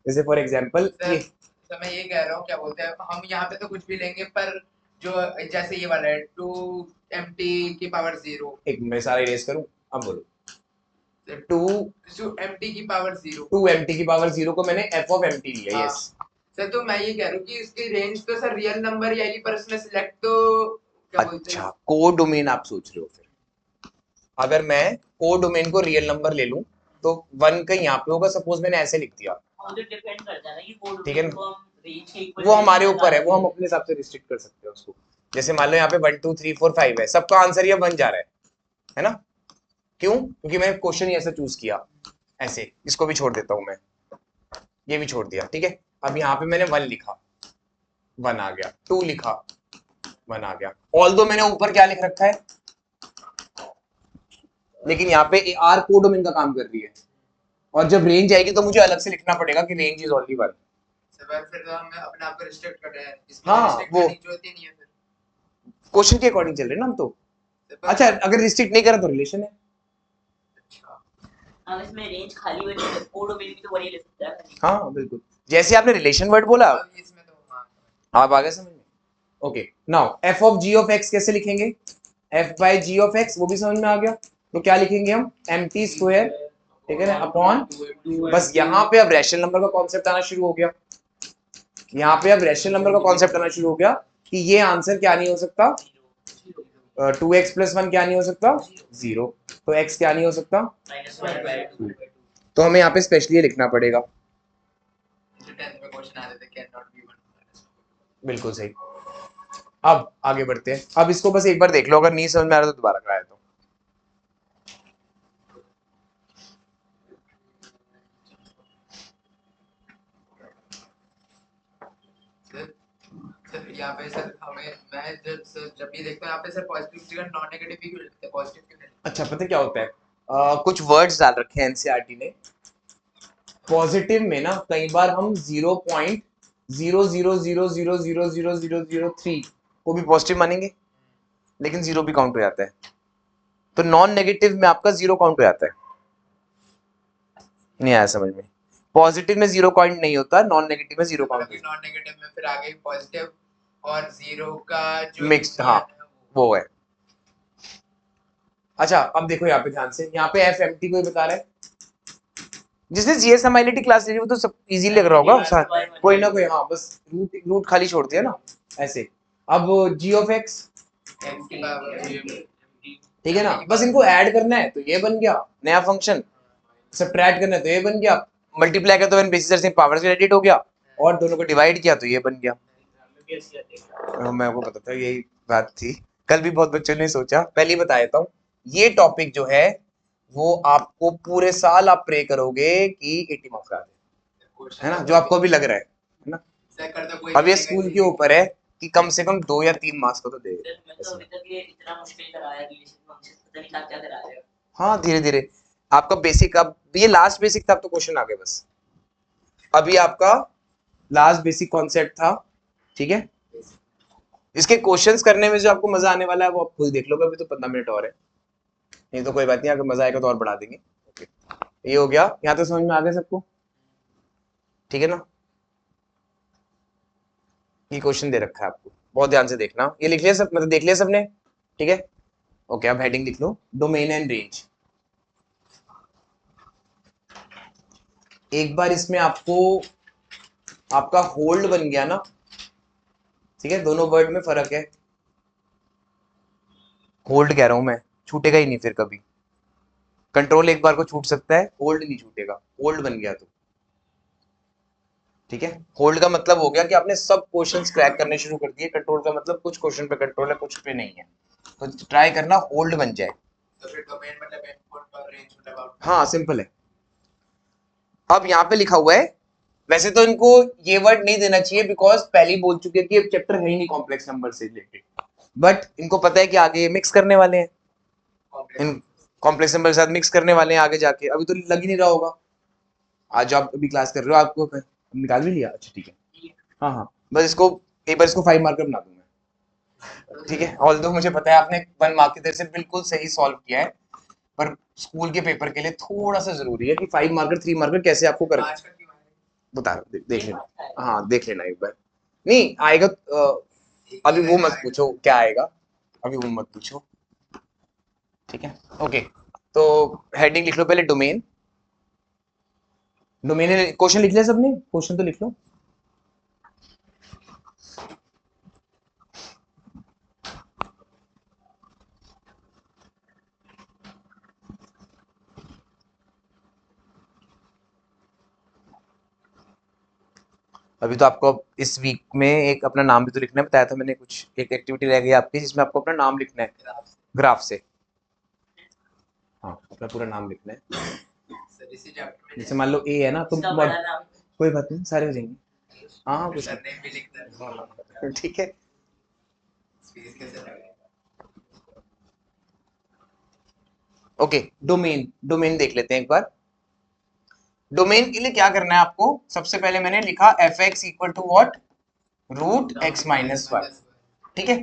Speaker 1: जैसे फॉर एग्जांपल ये
Speaker 3: सर मैं ये कह रहा हूँ, क्या बोलते हैं, हम यहाँ पे तो कुछ भी लेंगे, पर जो जैसे ये वाला है 2mt की पावर 0,
Speaker 1: एक मैं सारा इरेज करूं, अब बोलो 2
Speaker 3: mt की पावर 0,
Speaker 1: 2mt की पावर 0 को मैंने f ऑफ mt लिया,
Speaker 3: हाँ।
Speaker 1: यस।
Speaker 3: सर तो मैं ये कह रहा हूँ कि इसकी रेंज तो सर रियल नंबर ही आएगी, पर इसमें सिलेक्ट तो क्या बोलते हैं।
Speaker 1: अच्छा को डोमेन आप सोच रहे हो, फिर अगर मैं को डोमेन को रियल नंबर ले लूं तो 1 कहीं यहाँ पे होगा, सपोज मैंने ऐसे लिख दिया,
Speaker 2: वो तो डिपेंड करता है ना कि कोड
Speaker 1: ठीक है ना?
Speaker 2: को हम रेंज के इक्वल
Speaker 1: वो हमारे ऊपर है, वो हम अपने हिसाब से रिस्ट्रिक्ट कर सकते हैं उसको। जैसे मान लो यहाँ पे 1 2 3 4 5 है, सबका आंसर ये 1 जा रहा है ना, क्यों, क्योंकि मैंने क्वेश्चन ही ऐसा चूज किया, ऐसे इसको भी छोड़ देता हूं मैं, ये भी छोड़ दिया, ठीक है। अब यहाँ पे मैंने 1 लिखा, 1 आ गया, 2 लिखा, 1 आ गया, ऑल दो मैंने ऊपर क्या लिख रखा है, लेकिन यहाँ पे आर को डोमेन का काम कर रही है, और जब रेंज आएगी तो मुझे अलग से लिखना पड़ेगा कि रेंज इज ओनली 1।
Speaker 3: फिर तो हम अपने आप को रिस्ट्रिक्ट कर रहे हैं, इसमें
Speaker 1: हाँ,
Speaker 3: रिस्ट्रिक्ट
Speaker 1: वो
Speaker 3: करने की जरूरत ही नहीं है फिर।
Speaker 1: क्वेश्चन के अकॉर्डिंग चल रहे हैं ना हम तो। अच्छा अगर रिस्ट्रिक्ट नहीं करा तो रिलेशन है।
Speaker 3: अच्छा,
Speaker 2: हम इसमें रेंज खाली बची है, कोड में भी तो वही लिख सकता है।
Speaker 1: हाँ बिल्कुल, जैसे आपने रिलेशन वर्ड बोला,
Speaker 3: अब इसमें तो हाँ,
Speaker 1: आप आगे समझ में। Okay now f of g of x कैसे लिखेंगे, f by g of x, वो भी समझ में आ गया, तो क्या लिखेंगे हम mt स्क्वायर, ठीक है ना, अपॉन, बस यहाँ पे अब रैशनल नंबर का कॉन्सेप्ट आना शुरू हो गया, यहाँ पे अब रैशनल नंबर का कॉन्सेप्ट आना शुरू हो गया कि ये आंसर क्या नहीं हो सकता, 2x + 1 क्या नहीं हो सकता, 0, तो x क्या नहीं हो सकता,
Speaker 2: -1/2
Speaker 1: तो हमें यहाँ पे स्पेशली लिखना पड़ेगा,
Speaker 3: जो 10th में क्वेश्चन आते थे कैन नॉट बी 1
Speaker 1: बिल्कुल सही। अब आगे बढ़ते हैं, अब इसको बस एक बार देख लो, अगर नहीं समझ में आ रहा तो दोबारा कराया तो।
Speaker 3: सर यहाँ पे सर हमें, मैं जब भी देखता हूँ यहाँ पे सर पॉजिटिव की जगह नॉन नेगेटिव भी क्यों लिखते हैं, पॉजिटिव क्यों नहीं लिखते?
Speaker 1: अच्छा पता है क्या होता है, कुछ वर्ड्स डाल रखे हैं एनसीईआरटी ने, पॉजिटिव में ना कई बार हम 0.00000003 को भी पॉजिटिव मानेंगे, लेकिन 0 भी काउंट हो जाता है, तो नॉन नेगेटिव में आपका 0 काउंट हो जाता है। नहीं आया समझ में, पॉजिटिव में 0 काउंट नहीं होता, नॉन नेगेटिव में 0 काउंट
Speaker 3: नॉन नेगेटिव में फिर आगे पॉजिटिव और 0 का जो
Speaker 1: Mixed, हाँ,
Speaker 3: union है
Speaker 1: वो है। अच्छा अब देखो यहाँ पे ध्यान से, यहाँ पे एफ एम टी कोई बता रहा है, जिसने जीएसएमआईएलटी क्लास ली वो तो सब इजी लग रहा होगा, कोई ना कोई, हाँ बस रूट रूट खाली छोड़ दिया ना ऐसे। अब जी ऑफ एक्स,
Speaker 3: x की पावर
Speaker 1: ठीक है ना, बस इनको ऐड करना है तो ये बन गया नया फंक्शन, सब्ट्रैक्ट करना है तो ये बन गया, मल्टीप्लाई कर तो बेसिस से पावर से एडिट हो गया, और दोनों को डिवाइड किया तो ये बन गया। मेरे को पता था यही बात थी, कल भी बहुत बच्चों ने सोचा, पहले ही बता देता हूँ, ये टॉपिक जो है वो आपको पूरे साल आप प्रे करोगे कि 80 मार्क्स आ जाए, है ना, जो आपको अभी लग रहा है ना। अब ये स्कूल के ऊपर है कि कम से कम 2 या 3 मार्क्स का तो दे।
Speaker 2: सर मैं तो अभी तक ये इतना मुश्किल कराया रिलेशन फंक्शन, पता नहीं क्या कराया।
Speaker 1: हाँ धीरे धीरे आपका बेसिक, अब ये लास्ट बेसिक था, अब तो क्वेश्चन आ गए बस, अभी आपका लास्ट बेसिक कॉन्सेप्ट था, ठीक है। इसके क्वेश्चंस करने में जो आपको मजा आने वाला है वो आप खुद देख लो, अभी तो 15 मिनट और है, नहीं तो कोई बात नहीं, अगर मजा आएगा तो और बढ़ा देंगे। ओके, ये हो गया, यहाँ तो समझ में आ गया सबको, ठीक है ना। ये क्वेश्चन दे रखा है आपको, बहुत ध्यान से देखना, ये लिख लिया सब, मतलब देख लिया सबने, ठीक है। ओके, अब हेडिंग लिख लो, डोमेन एंड रेंज। एक बार इसमें आपको आपका होल्ड बन गया ना, ठीक है, दोनों वर्ड में फर्क है, होल्ड कह रहा हूं मैं, छूटेगा ही नहीं फिर कभी, कंट्रोल एक बार को छूट सकता है, होल्ड नहीं छूटेगा, होल्ड बन गया तो, ठीक है। होल्ड का मतलब हो गया कि आपने सब क्वेश्चंस क्रैक करने शुरू कर दिए, कंट्रोल का मतलब कुछ क्वेश्चन पे कंट्रोल है कुछ पे नहीं है, तो ट्राई करना होल्ड बन जाए।
Speaker 3: तो फिर डोमेन मतलब इनपुट और रेंज मतलब आउटपुट।
Speaker 1: हाँ सिंपल है। अब यहाँ पे लिखा हुआ है, वैसे तो इनको ये वर्ड नहीं देना चाहिए बिकॉज पहले ही बोल चुके कि ये चैप्टर है ही नहीं कॉम्प्लेक्स नंबर से रिलेटेड, बट इनको पता है कि आगे ये मिक्स करने वाले हैं, इन कॉम्प्लेक्स नंबर के साथ मिक्स करने वाले हैं आगे जाके, अभी तो लग ही नहीं रहा होगा, आज आप अभी क्लास कर रहे हो, आपको निकाल भी लिया, अच्छा ठीक है, हाँ हाँ, बस इसको एक बार इसको 5 मार्कर बना दूंगा, ठीक है। ऑल्दो मुझे पता है आपने 1 मार्क की तरह से बिल्कुल सही सॉल्व किया है, पर स्कूल के पेपर के लिए थोड़ा सा जरूरी है कि 5 मार्कर 3 मार्कर कैसे आपको कर
Speaker 3: आज का क्यों है?
Speaker 1: बता रहा हूं, देख लेना, हाँ देख लेना एक बार, नहीं आएगा अभी वो मत पूछो क्या आएगा, अभी वो मत पूछो, ठीक है। ओके, तो हेडिंग लिख लो पहले, डोमेन, डोमेन क्वेश्चन लिख लिया सबने, क्वेश्चन तो लिख लो। अभी तो आपको इस वीक में एक अपना नाम भी तो लिखना है, बताया था मैंने, कुछ एक एक्टिविटी रह गई आपकी जिसमें आपको अपना नाम लिखना है ग्राफ से, हाँ अपना पूरा नाम लिखना है,
Speaker 3: सर इसी चैप्टर में
Speaker 1: जैसे मान लो ए है ना, तुम
Speaker 2: इसका बड़ा नाम
Speaker 1: कोई बात नहीं सारे हो जाएंगे, हाँ हाँ कुछ
Speaker 3: सरनेम भी लिखता है।
Speaker 1: नहीं, ठीक है।
Speaker 3: स्पेस कैसे लगाएगा?
Speaker 1: ओके, डोमेन, डोमेन देख लेते हैं एक बार। डोमेन के लिए क्या करना है आपको, सबसे पहले मैंने लिखा f x equal to what, root x minus y, ठीक है।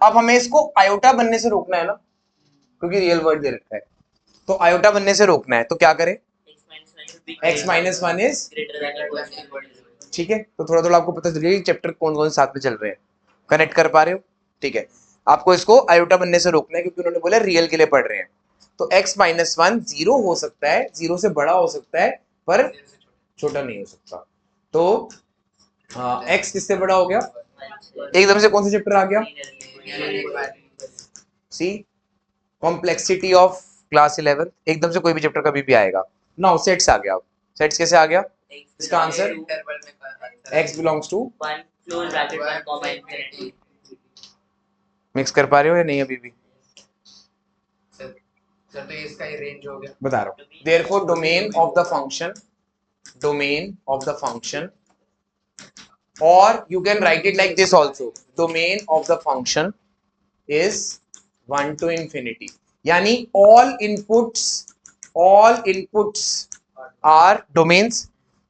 Speaker 1: अब हमें इसको आयोटा बनने से रोकना है ना, क्योंकि रियल वर्ड दे रखा है, तो आयोटा बनने से रोकना है, तो क्या करें, x माइनस वन इज, ठीक है। तो थोड़ा थोड़ा आपको पता चल गया कि चैप्टर कौन कौन साथ में चल रहे हैं, कनेक्ट कर पा रहे हो, ठीक है। आपको इसको आयोटा बनने से रोकना है क्योंकि उन्होंने बोला रियल के लिए पढ़ रहे हैं, तो x माइनस वन 0 हो सकता है, 0 से बड़ा हो सकता है पर छोटा नहीं हो सकता, तो x किससे बड़ा हो गया, एकदम से कौन सा चैप्टर आ गया, सी कॉम्प्लेक्सिटी ऑफ क्लास 11, एकदम से कोई भी चैप्टर कभी भी आएगा। नाउ सेट्स आ गया, सेट्स कैसे आ गया, इसका आंसर
Speaker 3: इंटरवल में
Speaker 1: x belongs to,
Speaker 2: 1 close bracket 1 comma infinity.
Speaker 1: Mix कर पा रहे हो या नहीं अभी भी,
Speaker 3: सर तो इसका ही रेंज हो गया।
Speaker 1: बता रहा हूँ, therefore domain of the function, domain of the function, और you can write it like this also, domain of the function is 1 to infinity, यानी all inputs are domains,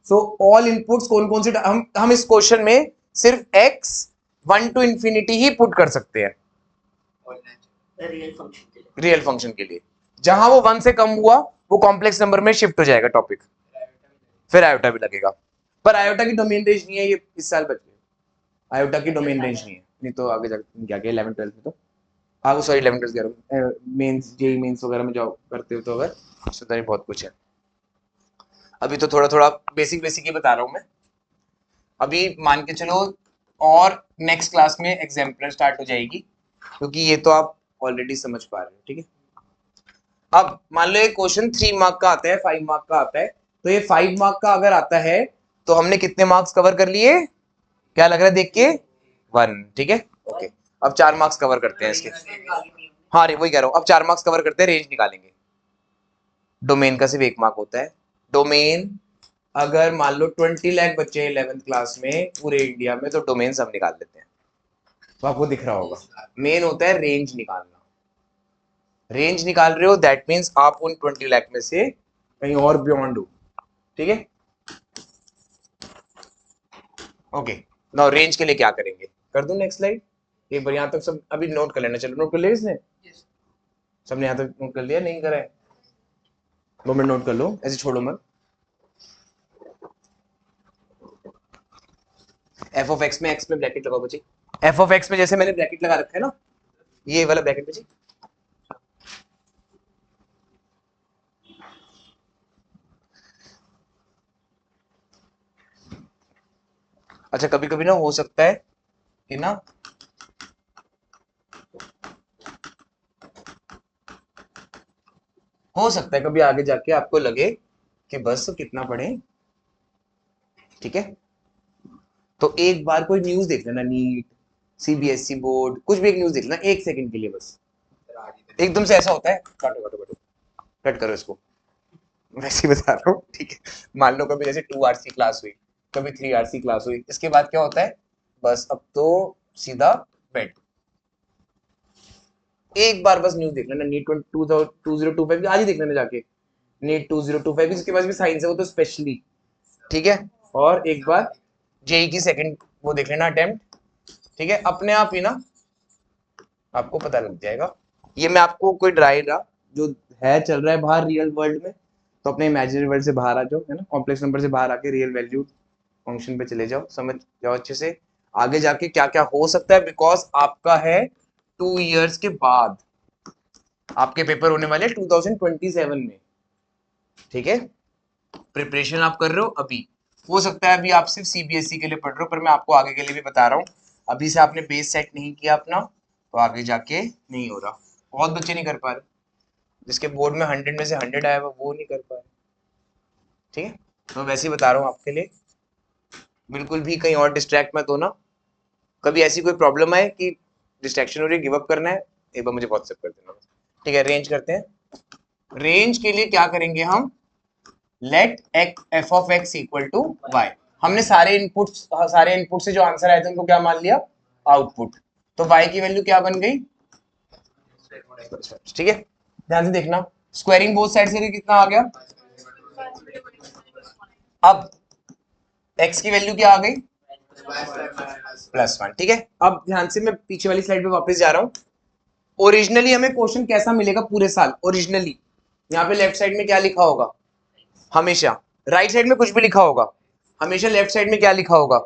Speaker 1: so all inputs कौन कौन से, हम इस क्वेश्चन में सिर्फ x 1 to infinity he put कर सकते हैं
Speaker 2: रियल फंक्शन के लिए,
Speaker 1: रियल फंक्शन के लिए, जहां वो 1 से कम हुआ वो कॉम्प्लेक्स नंबर में शिफ्ट हो जाएगा टॉपिक, फिर आयोटा भी लगेगा, पर आयोटा की डोमेन रेंज नहीं है, ये इस साल बच गए, आयोटा की डोमेन रेंज नहीं है, नहीं तो आगे जाके क्या क्या 11th 12th में तो हाँ सॉरी 11th 12th कह रहा हूँ, मेंस जेई मेंस वगैरह में जॉब करते हो तो अगर सुधा ही बहुत कुछ है। अभी तो थोड़ा थोड़ा बेसिक बेसिक ही बता रहा हूँ मैं। अभी मान के चलो और नेक्स्ट क्लास में एग्जाम्पलर स्टार्ट हो जाएगी, क्योंकि ये तो आप ऑलरेडी समझ पा रहे हो, ठीक है। अब मान लो एक क्वेश्चन 3 मार्क का आता है, 5 मार्क का आता है, तो ये 5 मार्क का अगर आता है तो हमने कितने मार्क्स कवर कर लिए, क्या लग रहा है देख के 1, ठीक है ओके। अब 4 मार्क्स कवर करते हैं इसके, हाँ रे वही कह रहा हूँ, अब 4 मार्क्स कवर करते हैं, रेंज निकालेंगे। डोमेन का सिर्फ 1 मार्क होता है। डोमेन अगर मान लो 20 लाख बच्चे 11th क्लास में पूरे इंडिया में, तो डोमेन सब निकाल लेते हैं, तो आपको दिख रहा होगा। मेन होता है रेंज निकालना। रेंज निकाल रहे हो दैट मीन्स आप उन 20 लाख में से कहीं और बियॉन्ड हो, ठीक है ओके। नाउ रेंज के लिए क्या करेंगे, कर दूं नेक्स्ट स्लाइड। एक बार यहां तक सब अभी नोट कर लेना, चलो नोट कर लिया इसने, सबने यहां तक नोट कर लिया, नहीं करा है 2 मिनट नोट कर लो, ऐसे छोड़ो मत। एफ ऑफ एक्स में एक्स में ब्रैकेट लगाओ बच्चे। एफ ऑफ एक्स में जैसे मैंने ब्रैकेट लगा रखा है ना, ये वाला ब्रैकेट बच्चे, अच्छा कभी कभी ना हो सकता है कि ना हो सकता है कभी आगे जाके आपको लगे कि बस कितना पढ़े, ठीक है। तो एक बार कोई न्यूज देख लेना, नीट सीबीएसई बोर्ड कुछ भी एक न्यूज देख लेना 1 सेकंड के लिए बस, एकदम से ऐसा होता है, काटो काटो काटो कट करो इसको, वैसे ही बता रहा हूँ, ठीक है। मान लो कभी जैसे 2 आरसी क्लास हुई, कभी 3 आरसी क्लास हुई, इसके बाद क्या होता है, बस अब तो सीधा बेड। एक बार बस न्यूज देख लेना, नीट 2025 आज ही देख लेना जाके, नीट 2025 इसके पास भी साइंस है वो तो स्पेशली, ठीक है। और एक बार जेई की सेकंड वो देख लेना अटेम्प्ट, ठीक है। अपने आप ही ना आपको पता लग जाएगा। ये मैं आपको कोई ड्राई रहा जो है चल रहा है बाहर रियल वर्ल्ड में, तो अपने इमेजिनरी वर्ल्ड से बाहर आ जाओ, है ना, कॉम्प्लेक्स नंबर से बाहर आके रियल वैल्यू फंक्शन पे चले जाओ, समझ जाओ अच्छे से आगे जाके क्या क्या हो सकता है, बिकॉज आपका है 2 इयर्स के बाद आपके पेपर होने वाले 2027 में, ठीक है। प्रिपरेशन आप कर रहे हो अभी, हो सकता है अभी आप सिर्फ सीबीएसई के लिए पढ़ रहे हो, पर मैं आपको आगे के लिए भी बता रहा हूँ, अभी से आपने बेस सेट नहीं किया अपना तो आगे जाके नहीं हो रहा। बहुत बच्चे नहीं कर पा रहे, जिसके बोर्ड में 100 में से 100 आया हुआ वो नहीं कर पाए, ठीक है। तो वैसे ही बता रहा हूँ आपके लिए, बिल्कुल भी कहीं और डिस्ट्रैक्ट मत होना। कभी ऐसी कोई प्रॉब्लम आए कि डिस्ट्रैक्शन हो रही है, गिव अप करना है, एक बार मुझे व्हाट्सएप कर देना, ठीक है। रेंज करते हैं। रेंज के लिए क्या करेंगे हम, let f of x equal to y. हमने सारे इनपुट से जो आंसर आए थे उनको क्या मान लिया, आउटपुट। तो वाई की वैल्यू क्या बन गई, ठीक है। ध्यान से देखना, स्क्वायरिंग बोथ साइड से कितना आ गया, अब x की वैल्यू क्या आ गई +1, ठीक है। अब ध्यान से मैं पीछे वाली स्लाइड पे वापस जा रहा हूं। ओरिजिनली हमें क्वेश्चन कैसा मिलेगा पूरे साल, ओरिजिनली यहाँ पे लेफ्ट साइड में क्या लिखा होगा, हमेशा राइट साइड में कुछ भी लिखा होगा, हमेशा लेफ्ट साइड में क्या लिखा होगा,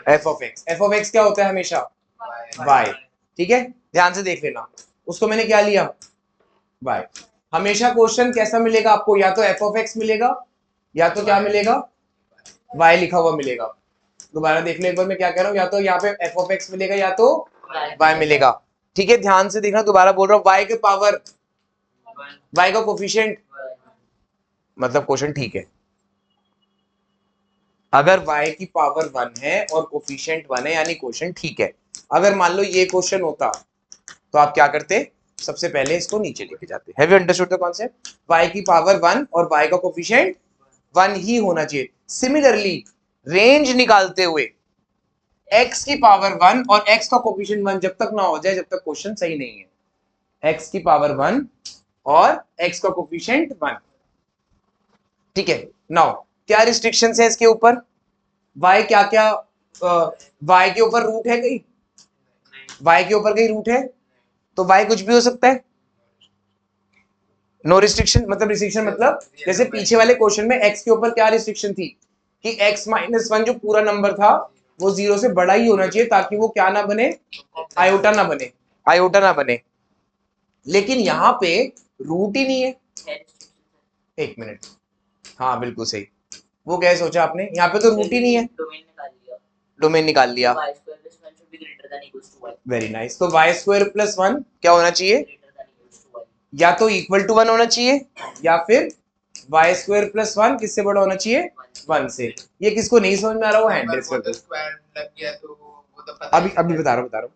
Speaker 1: F of x. F of x क्या होता है हमेशा, वाई, ठीक है। ध्यान से देख लेना, उसको मैंने क्या लिया, वाई। हमेशा क्वेश्चन कैसा मिलेगा आपको, या तो एफ ऑफ एक्स मिलेगा या तो क्या मिलेगा, वाई लिखा हुआ मिलेगा। दोबारा देख लो एक बार मैं क्या कह रहा हूँ, या तो यहाँ पे एफ ऑफ एक्स मिलेगा या तो वाई मिलेगा, ठीक है। ध्यान से देखना, दोबारा बोल रहा हूँ, वाई के पावर, वाई का कोफिशिएंट, मतलब क्वेश्चन ठीक है। अगर y की पावर 1 है और कोफिशिएंट 1 है यानी क्वेश्चन ठीक है। अगर मान लो ये क्वेश्चन होता तो आप क्या करते, सबसे पहले इसको नीचे लेके जाते। Have you understood the concept, y की पावर 1 और y का कोफिशिएंट 1 ही होना चाहिए। सिमिलरली रेंज निकालते हुए x की पावर 1 और x का कोफिशिएंट 1 जब तक ना हो जाए जब तक क्वेश्चन सही नहीं है। x की पावर 1 और x का कोफिशिएंट 1, ठीक है। नाउ क्या रिस्ट्रिक्शंस है इसके ऊपर, y क्या क्या y के ऊपर रूट है कहीं, y के ऊपर कहीं रूट है तो y कुछ भी हो सकता है, नो रिस्ट्रिक्शन। मतलब रिस्ट्रिक्शन मतलब जैसे पीछे वाले क्वेश्चन में x के ऊपर क्या रिस्ट्रिक्शन थी कि x -1 जो पूरा नंबर था वो 0 से बड़ा ही होना चाहिए ताकि वो क्या ना बने, आयोटा ना बने, आयोटा ना बने। लेकिन यहाँ पे रूट ही नहीं है। एक मिनट, हाँ बिल्कुल सही, वो क्या सोचा आपने, यहाँ पे तो रूट ही नहीं है।
Speaker 2: डोमेन निकाल लिया,
Speaker 1: डोमेन निकाल लिया,
Speaker 2: y square plus 1 should be greater than equals to y,
Speaker 1: very nice. तो वाई स्क्वायर प्लस 1 क्या होना चाहिए,
Speaker 2: greater than equals to y,
Speaker 1: या तो इक्वल टू 1 होना चाहिए, या फिर वाई स्क्वायर प्लस 1 किससे बड़ा होना चाहिए, 1 से। ये किसको नहीं समझ में आ रहा वो हैंड रेस कर दो।
Speaker 3: स्क्वायर लग गया तो वो तो पता
Speaker 1: अभी अभी बता रहा हूँ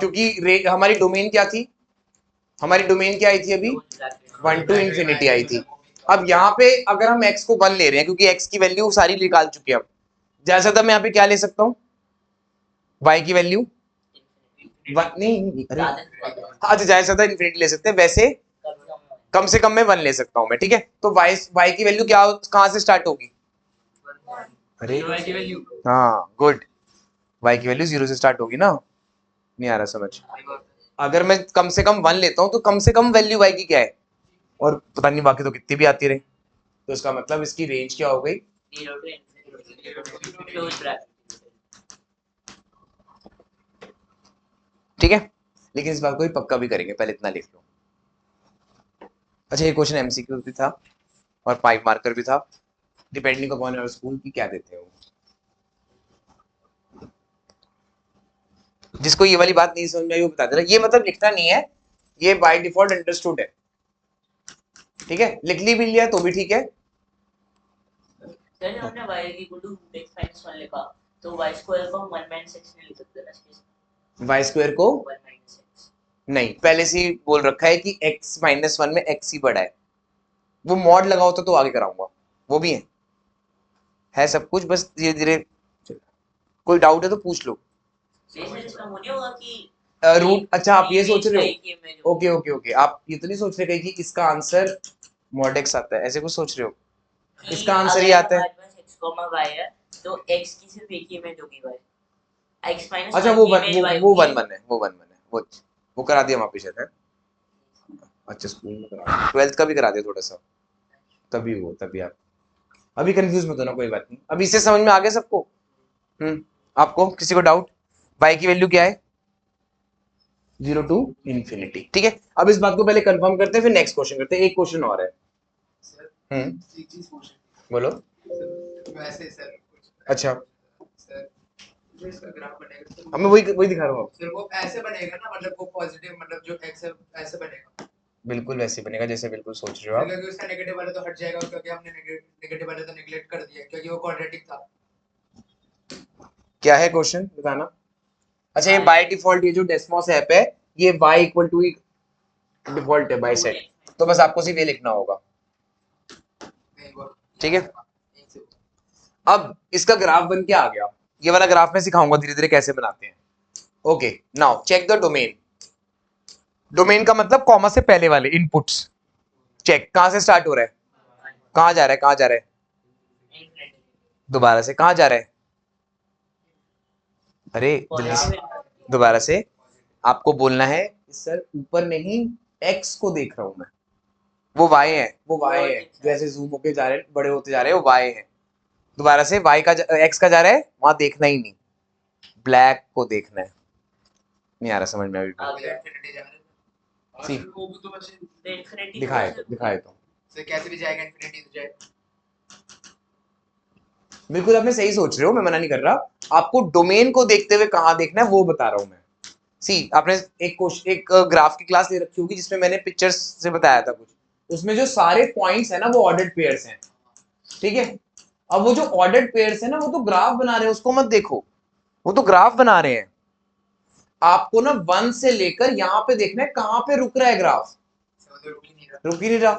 Speaker 1: क्योंकि हमारी डोमेन क्या थी, हमारी डोमेन क्या आई थी अभी, 1 टू इंफिनिटी आई थी। अब यहाँ पे अगर हम x को 1 ले रहे हैं, क्योंकि x की वैल्यू सारी निकाल चुके हैं, अब जैसा था मैं यहाँ पे क्या ले सकता हूँ, y की वैल्यू नहीं, अरे हाँ, जैसा था इन्फिनिटी ले सकते हैं, वैसे कम से कम मैं 1 ले सकता हूँ मैं, ठीक है। तो y की वैल्यू क्या, कहाँ से स्टार्ट होगी, अरे हाँ गुड, y की वैल्यू 0 से स्टार्ट होगी ना, नहीं आ रहा समझ। अगर मैं कम से कम 1 लेता हूँ तो कम से कम वैल्यू y की क्या है, और पता नहीं बाकी तो कितनी भी आती रहे, तो इसका मतलब इसकी रेंज क्या हो गई,
Speaker 2: 0 to infinity, close bracket,
Speaker 1: ठीक है। लेकिन इस बात को भी पक्का भी करेंगे, पहले इतना लिख लो। अच्छा, ये क्वेश्चन एमसीक्यू भी था और 5 मार्कर भी था, डिपेंडिंग अपॉन योर स्कूल की क्या देते हो। जिसको ये वाली बात नहीं समझ में आई वो बता देना, ये मतलब लिखना नहीं है, ये बाय डिफॉल्ट अंडरस्टूड है, ठीक है। लिख ली भी लिया तो भी ठीक है।
Speaker 2: सर हमने y equal to root x minus 1 लिखा, तो y square को हम 1 minus x में लिख सकते हैं ना, इसके
Speaker 1: y स्क्वायर को
Speaker 2: 1 minus x,
Speaker 1: नहीं, पहले से ही बोल रखा है कि x माइनस 1 में x ही बड़ा है, वो मॉड लगा होता तो आगे कराऊंगा, वो भी है सब कुछ, बस धीरे धीरे। कोई डाउट है तो पूछ लो।
Speaker 2: सर इसका वो नहीं होगा कि
Speaker 1: रूट, अच्छा आप ये सोच रहे
Speaker 2: कि मैं
Speaker 1: हो,
Speaker 2: जो
Speaker 1: ओके ओके ओके, आप ये तो नहीं सोच रहे कहीं कि इसका आंसर मॉड x आता है, ऐसे कुछ सोच रहे हो, इसका आंसर ही आता है।
Speaker 2: हमारे पास x, y है, तो x की सिर्फ एक ही इमेज होगी, y x minus
Speaker 1: अच्छा
Speaker 2: 1
Speaker 1: वो
Speaker 2: की
Speaker 1: वन
Speaker 2: इमेज y
Speaker 1: वो
Speaker 2: होगी।
Speaker 1: 1 1 है, वो 1 1 है, वो करा दिया वहाँ पे शायद है। अच्छा स्कूल में करा, 12th का भी करा दिया थोड़ा सा, तभी वो तभी आप अभी कंफ्यूज मत होना, कोई बात नहीं, अभी इससे समझ में आ गया सबको। आपको किसी को डाउट, y की वैल्यू क्या है, 0 टू इंफिनिटी, ठीक है। अब इस बात को पहले कंफर्म करते हैं, फिर नेक्स्ट क्वेश्चन करते हैं, एक क्वेश्चन और है।
Speaker 3: एक चीज पूछनी
Speaker 1: बोलो।
Speaker 3: वैसे सर
Speaker 1: अच्छा,
Speaker 3: सर जो इसका ग्राफ बनेगा सर
Speaker 1: अब मैं वही दिखा रहा हूँ,
Speaker 3: सर वो ऐसे बनेगा ना, मतलब वो पॉजिटिव, मतलब जो x है ऐसे बनेगा
Speaker 1: बिल्कुल वैसे बनेगा जैसे बिल्कुल सोच रहे हो आप।
Speaker 3: क्योंकि उसका नेगेटिव वाला तो हट जाएगा, क्योंकि हमने नेगेटिव वाला तो नेगलेक्ट कर दिया क्योंकि वो क्वाड्रेटिक था।
Speaker 1: क्या है क्वेश्चन बताना। अच्छा, ये बाय डिफॉल्ट ये जो डेस्मोस ऐप है, ये y इक्वल टू डिफॉल्ट है बाय सेट, तो बस आपको सिर्फ ये लिखना होगा, ठीक है। अब इसका ग्राफ बन के आ गया, ये वाला ग्राफ मैं सिखाऊंगा धीरे धीरे कैसे बनाते हैं। Okay, now check the domain. Domain का मतलब कॉमा से पहले वाले इनपुट्स, चेक कहां से स्टार्ट हो रहा है, कहां जा रहा है, कहां जा रहा है, दोबारा से कहां जा रहा है, अरे जल्दी से दोबारा से, आपको बोलना है सर ऊपर नहीं, x को देख रहा हूं मैं, वो y है, वो y है, जैसे जूम होके जा रहे हैं, बड़े होते जा रहे हैं, वो y है। दोबारा से y का x का जा रहा है, वहां देखना ही नहीं, ब्लैक को देखना है। नहीं आ रहा समझ में अभी भी। दिखाए तो
Speaker 3: सर कैसे भी जाएगा इंफिनिटी तो जाएगा।
Speaker 1: बिल्कुल आपने सही सोच रहे हो, मैं मना नहीं कर रहा, आपको डोमेन को देखते हुए कहां देखना है वो बता रहा हूं मैं। सी आपने एक ग्राफ की क्लास ले रखी होगी जिसमें मैंने पिक्चर्स से बताया था कुछ, उसमें जो सारे पॉइंट्स है ना वो ऑर्डर्ड पेयर्स हैं, ठीक है। अब वो जो ऑर्डर्ड पेयर्स है ना वो तो ग्राफ बना रहे हैं, उसको मत देखो, वो तो ग्राफ बना रहे हैं। आपको ना 1 से लेकर यहाँ पे देखना है कहां पे रुक रहा है ग्राफ, रुक ही नहीं रहा,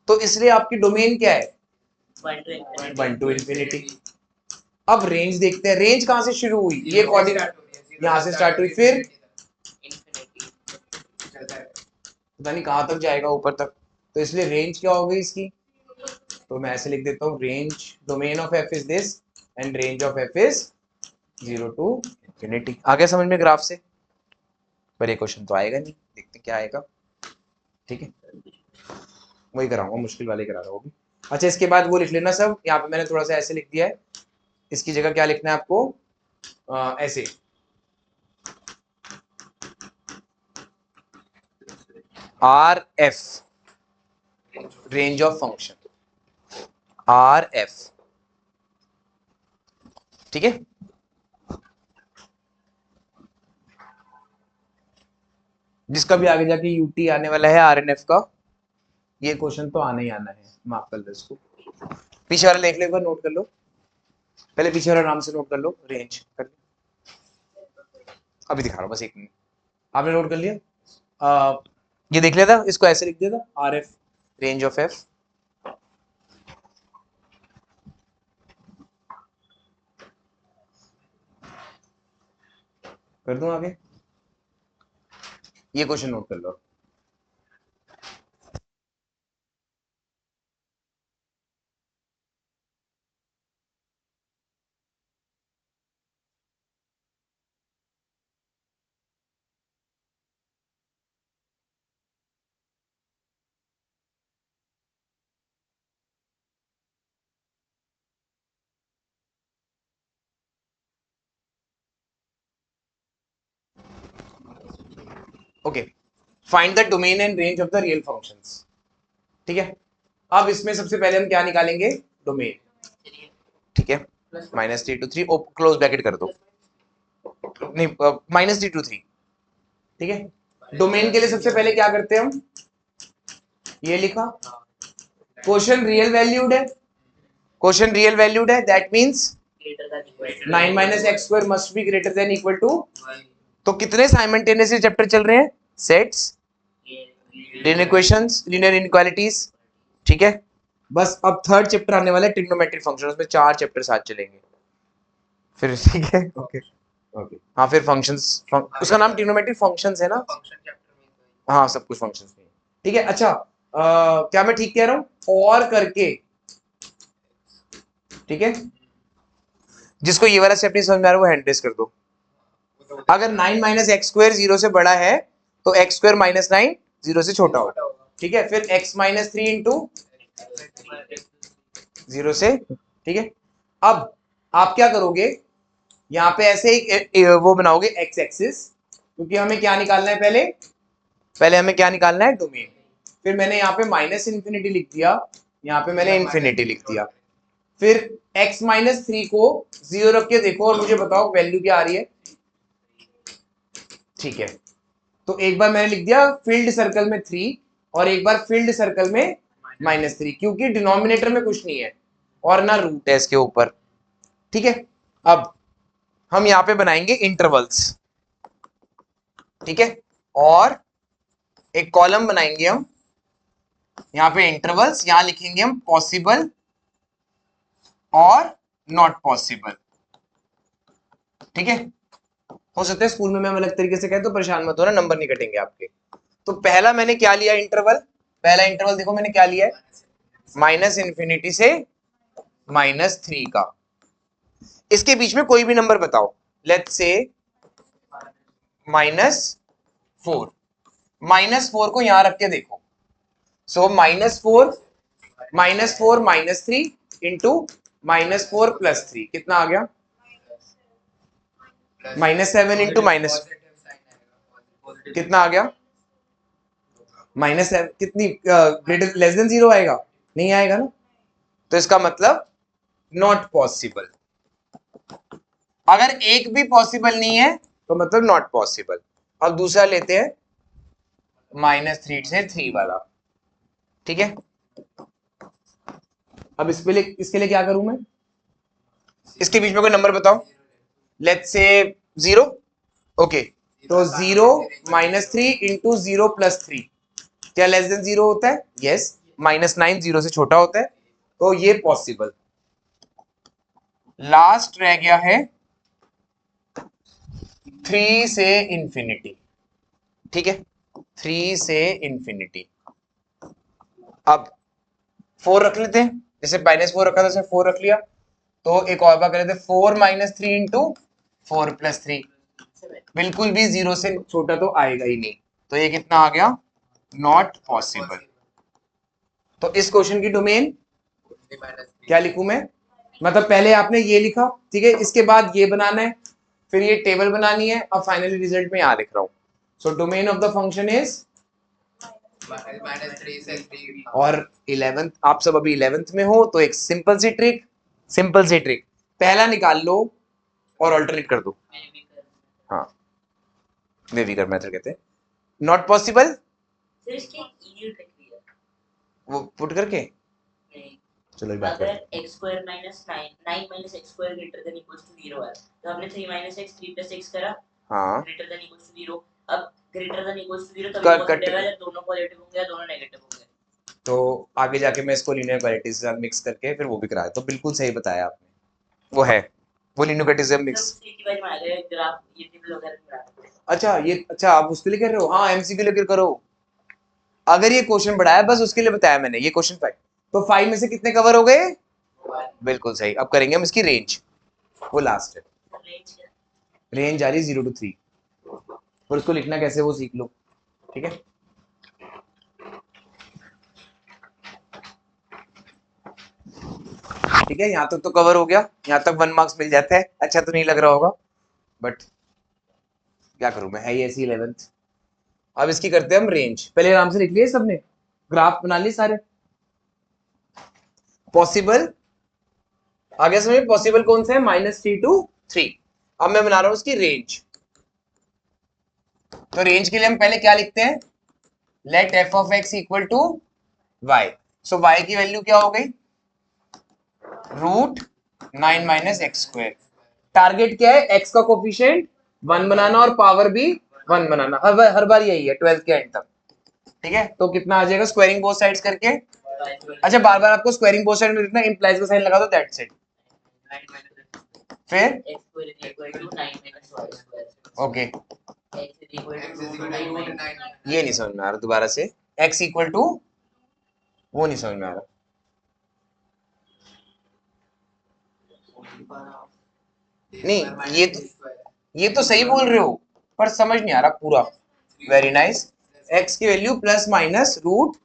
Speaker 1: तो इसलिए आपकी डोमेन क्या है, 1 टू इंफिनिटी। अब रेंज देखते हैं, रेंज कहां से शुरू हुई, ये कोऑर्डिनेट यहां से स्टार्ट हुई, फिर पता नहीं कहां तक जाएगा, ऊपर तक, तो इसलिए रेंज क्या हो गई इसकी, तो मैं ऐसे लिख देता हूँ, range domain of f is this and range of f is 0 to infinity. आ गया समझ में ग्राफ से, पर ये क्वेश्चन तो आएगा नहीं, देखते क्या आएगा, ठीक है। वही कराऊंगा, मुश्किल वाले करा रहा हूँ। अच्छा इसके बाद वो लिख लेना सब, यहाँ पे मैंने थोड़ा सा ऐसे लिख दिया है, इसकी जगह क्या लिखना है आपको, ऐसे are f, range of function, R F, ठीक है। जिसका भी आगे जाके यूटी आने वाला है आरएनएफ का, ये क्वेश्चन तो आना ही आना है, माफ कर दो इसको। पीछे वाला देख लो एक बार, नोट कर लो, पहले पीछे वाला आराम से नोट कर लो, रेंज कर लो। अभी दिखा रहा हूँ, बस एक मिनट। आपने नोट कर लिया? ये देख लिया था, इसको ऐसे लिख दिया था, R f, range of f. कर दूं आगे? ये क्वेश्चन नोट कर लो। Okay, find the domain and range of the real functions. ठीक है, अब इसमें सबसे पहले हम क्या निकालेंगे, डोमेन। ठीक है, -3 to 3 क्लोज ब्रैकेट कर दो, नहीं -3 to 3। ठीक है, डोमेन के लिए सबसे पहले क्या करते हैं हम, ये लिखा, क्वेश्चन रियल वैल्यूड है, क्वेश्चन रियल वैल्यूड है, that means 9 - x² must be greater than equal to. तो कितने साइमल्टेनियसली चैप्टर चल रहे हैं, sets, linear equations, linear inequalities. ठीक है, बस अब थर्ड चैप्टर आने वाला है, ट्रिग्नोमेट्रिक फंक्शन, उसमें 4 चैप्टर साथ चलेंगे फिर। ठीक है, ओके ओके, हाँ फिर फंक्शंस, उसका नाम ट्रिग्नोमेट्रिक फंक्शंस है ना, हाँ सब कुछ फंक्शंस में। ठीक है, अच्छा क्या मैं ठीक कह रहा हूँ, और करके, ठीक है, जिसको ये वाला स्टेप नहीं समझ में आ रहा वो हैंड रेस कर दो। अगर 9 - x² 0 से बड़ा है तो x² - 9 0 से छोटा हो। ठीक है, फिर x - 3 इंटू 0 से। ठीक है, अब आप क्या करोगे, यहाँ पे ऐसे एक वो बनाओगे x एक्सिस, क्योंकि हमें क्या निकालना है, पहले हमें क्या निकालना है, डोमेन। फिर मैंने यहाँ पे -∞ लिख दिया, यहाँ पे मैंने इन्फिनिटी लिख दिया। फिर x - 3 को 0 रख के देखो और मुझे बताओ वैल्यू क्या आ रही है। ठीक है, तो एक बार मैंने लिख दिया फील्ड सर्कल में 3 और एक बार फील्ड सर्कल में -3, क्योंकि डिनोमिनेटर में कुछ नहीं है और ना रूट है इसके ऊपर। ठीक है, अब हम यहाँ पे बनाएंगे इंटरवल्स। ठीक है, और एक कॉलम बनाएंगे हम यहाँ पे इंटरवल्स, यहाँ लिखेंगे हम पॉसिबल और नॉट पॉसिबल। ठीक है, हो सकता है स्कूल में मैं अलग तरीके से कहे तो परेशान मत हो ना, नंबर नहीं कटेंगे आपके। तो पहला मैंने क्या लिया इंटरवल, पहला इंटरवल देखो मैंने क्या लिया है, -∞ से -3 का। इसके बीच में कोई भी नंबर बताओ, लेट्स से -4, -4 को यहां रख के देखो। सो -4 -3 इंटू -4 + 3 कितना आ गया, -7 इंटू माइनस कितना आ गया, -7 कितनी, ग्रेटर लेस देन 0 आएगा, नहीं आएगा ना, तो इसका मतलब नॉट पॉसिबल। अगर एक भी पॉसिबल नहीं है तो मतलब नॉट पॉसिबल। अब दूसरा लेते हैं -3 से 3 वाला। ठीक है, अब इसके लिए क्या करूं मैं, इसके बीच में कोई नंबर बताओ, लेट्स से 0। ओके, तो 0 -3 इंटू 0 + 3 क्या लेस देन 0 होता है, यस, -9 0 से छोटा होता है, तो ये पॉसिबल। लास्ट रह गया है 3 से इंफिनिटी। ठीक है, 3 से इंफिनिटी। अब 4 रख लेते हैं, जैसे -4 रखा था जैसे 4 रख लिया, तो एक और बार कर लेते हैं, 4 - 3 इंटू 4 + 3, बिल्कुल भी 0 से छोटा तो आएगा ही नहीं, तो ये कितना आ गया, नॉट पॉसिबल। तो इस क्वेश्चन की डोमेन क्या लिखूं मैं, मतलब पहले आपने ये लिखा, ठीक है, इसके बाद ये बनाना है, फिर ये टेबल बनानी है, अब फाइनली रिजल्ट में यहाँ लिख रहा हूँ। So domain of the function is,
Speaker 3: -3 से 3
Speaker 1: और 11th, आप सब अभी 11th में हो तो एक सिंपल सी ट्रिक, पहला निकाल लो और ऑल्टरनेट कर दो। हाँ, वेविकर मेथड कहते हैं। नॉट पॉसिबल,
Speaker 2: सर इसकी एक इजी ट्रिक भी है।
Speaker 1: वो पुट करके,
Speaker 2: नहीं,
Speaker 1: चलो एक बात करते हैं।
Speaker 2: अगर x square minus 9 minus x square greater than equals to 0 है तो हमने 3 minus x 3 plus x करा
Speaker 1: हाँ,
Speaker 2: greater than equals to 0। अब greater than equals to 0 तभी
Speaker 1: कट
Speaker 2: पॉसिबल है जब दोनों पॉजिटिव होंगे या दोनों नेगेटिव होंगे।
Speaker 1: तो आगे जाके मैं इसको लीनियर क्वालिटी के साथ मिक्स करके फिर वो भी कराया, तो बिल्कुल सही बताया आपने, वो है वो लीनियर क्वालिटी से मिक्स।
Speaker 2: सब सीधी बात मान ले ग्राफ ये टेबल वगैरह बना सकते हैं।
Speaker 1: अच्छा, ये अच्छा आप उसके लिए कर रहे हो? हाँ, एमसीक्यू लेकर करो। अगर ये क्वेश्चन बढ़ाया बस उसके लिए बताया मैंने, ये क्वेश्चन 5, तो 5 में से कितने कवर हो गए? बिल्कुल सही। अब करेंगे हम इसकी रेंज, वो लास्ट है। रेंज आ रही 0 to 3, और उसको लिखना कैसे वो सीख लो, ठीक है। ठीक है, यहाँ तक तो कवर हो गया, यहाँ तक 1 मार्क्स मिल जाता है। अच्छा तो नहीं लग रहा होगा, बट क्या करूं मैं, है ये ऐसी 11th। अब इसकी करते हैं हम रेंज। पहले आराम से लिख लिए सबने, ग्राफ बना लिए सारे। पॉसिबल आगे समझ, पॉसिबल कौन सा है? -3 to 3। अब मैं बना रहा हूं उसकी रेंज। तो रेंज के लिए हम पहले क्या लिखते हैं? Let f of x equal to y। So y की वैल्यू क्या हो गई? √9 माइनस एक्स स्क्वायर। टारगेट क्या है? x का कोफिशिएंट 1 बनाना और पावर भी 1 बनाना। हर बार यही है 12th के एंड तक, ठीक है। तो कितना आ जाएगा स्क्वायरिंग बोथ साइड्स करके? अच्छा, बार बार आपको स्क्वायरिंग बोथ साइड में लिखना, इंप्लाइज का साइन लगा दो, दैट्स इट। फिर
Speaker 2: x square is equal to 9 minus y square।
Speaker 1: Okay,
Speaker 2: x is equal
Speaker 3: x
Speaker 2: to
Speaker 3: is equal to
Speaker 2: √9।
Speaker 3: 9।
Speaker 1: ये नहीं समझ में आ रहा, दोबारा से। x इक्वल टू, वो नहीं समझ में आ रहा। नहीं, ये तो सही बोल रहे हो, पर समझ नहीं आ रहा पूरा। Very nice. x की वैल्यू प्लस माइनस रूट,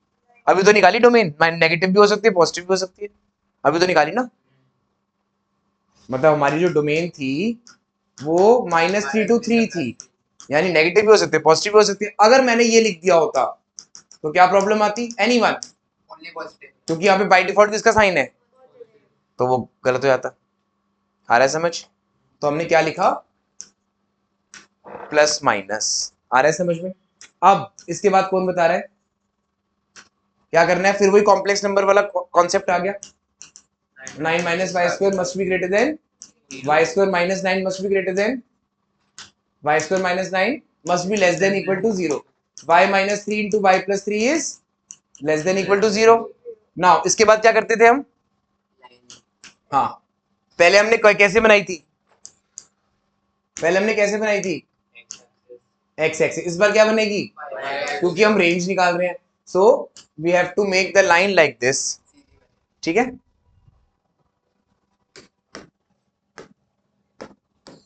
Speaker 1: अभी तो निकाली डोमेन, नेगेटिव भी हो सकती है पॉजिटिव भी हो सकती है, अभी तो निकाली ना। मतलब हमारी जो डोमेन थी वो -3 to 3 थी, यानी नेगेटिव भी हो सकती है पॉजिटिव भी हो सकती है। अगर मैंने ये लिख दिया होता तो क्या प्रॉब्लम आती? एनीवन,
Speaker 3: ओनली पॉजिटिव,
Speaker 1: क्योंकि यहाँ पे बाय डिफॉल्ट किसका साइन है, तो वो गलत हो जाता। आ रहा है समझ? तो हमने क्या लिखा? Plus minus. आ रहा है समझ में? अब इसके बाद कौन बता रहा है क्या करना है? फिर वही कॉम्प्लेक्स नंबर वाला कॉन्सेप्ट आ गया। 9 minus y square must be greater than y square minus 9 must be greater than y square minus 9 must be less than equal to 0। Y minus 3 into y plus 3 is less than equal to 0। Now इसके बाद क्या करते थे हम? हाँ, पहले हमने कैसे बनाई थी? X axis. इस बार क्या बनेगी? क्योंकि हम रेंज निकाल रहे हैं, so we have to make the line like this, ठीक है।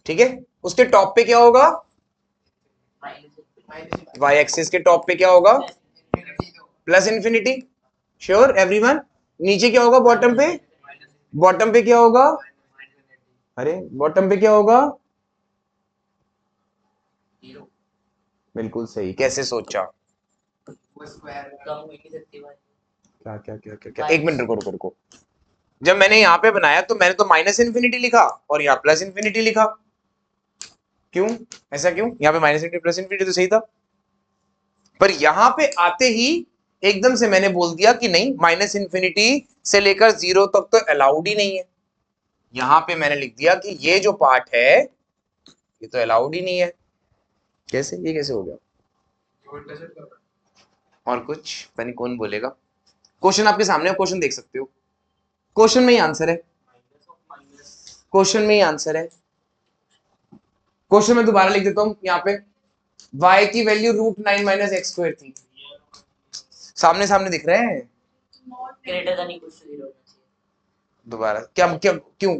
Speaker 1: ठीक है, उसके टॉप पे क्या होगा? वाई एक्सिस के टॉप पे क्या होगा? Plus infinity. Sure everyone? नीचे क्या होगा? बॉटम पे? बॉटम पे क्या होगा? अरे बॉटम पे क्या होगा? बिल्कुल सही। कैसे सोचा?
Speaker 3: वो स्क्वायर
Speaker 2: कम हो ही नहीं सकती बात।
Speaker 1: क्या क्या क्या क्या क्या? एक मिनट रुको रुको रुको। जब मैंने यहाँ पे बनाया तो मैंने तो माइनस इन्फिनिटी लिखा और यहाँ प्लस इन्फिनिटी लिखा। क्यों? ऐसा क्यों? यहाँ पे माइनस इन्फिनिटी प्लस इन्फिनिटी तो सही था, पर यहाँ पे आते ही एकदम से मैंने बोल दिया कि नहीं, माइनस इन्फिनिटी से लेकर 0 तक तो अलाउड ही नहीं है। यहाँ पे मैंने लिख दिया कि ये जो पार्ट है ये तो अलाउड ही नहीं है। कैसे? ये कैसे हो गया? और कुछ पता नहीं कौन बोलेगा। क्वेश्चन आपके सामने, क्वेश्चन देख सकते हो, क्वेश्चन में ही आंसर है, क्वेश्चन में ही आंसर है। क्वेश्चन में दोबारा लिख देता हूं, यहाँ पे y की वैल्यू √9 माइनस एक्स स्क्वायर थी। सामने सामने दिख रहे हैं?
Speaker 2: ग्रेटर देन इक्वल टू 0 होना चाहिए
Speaker 1: दोबारा क्या क्या क्यों?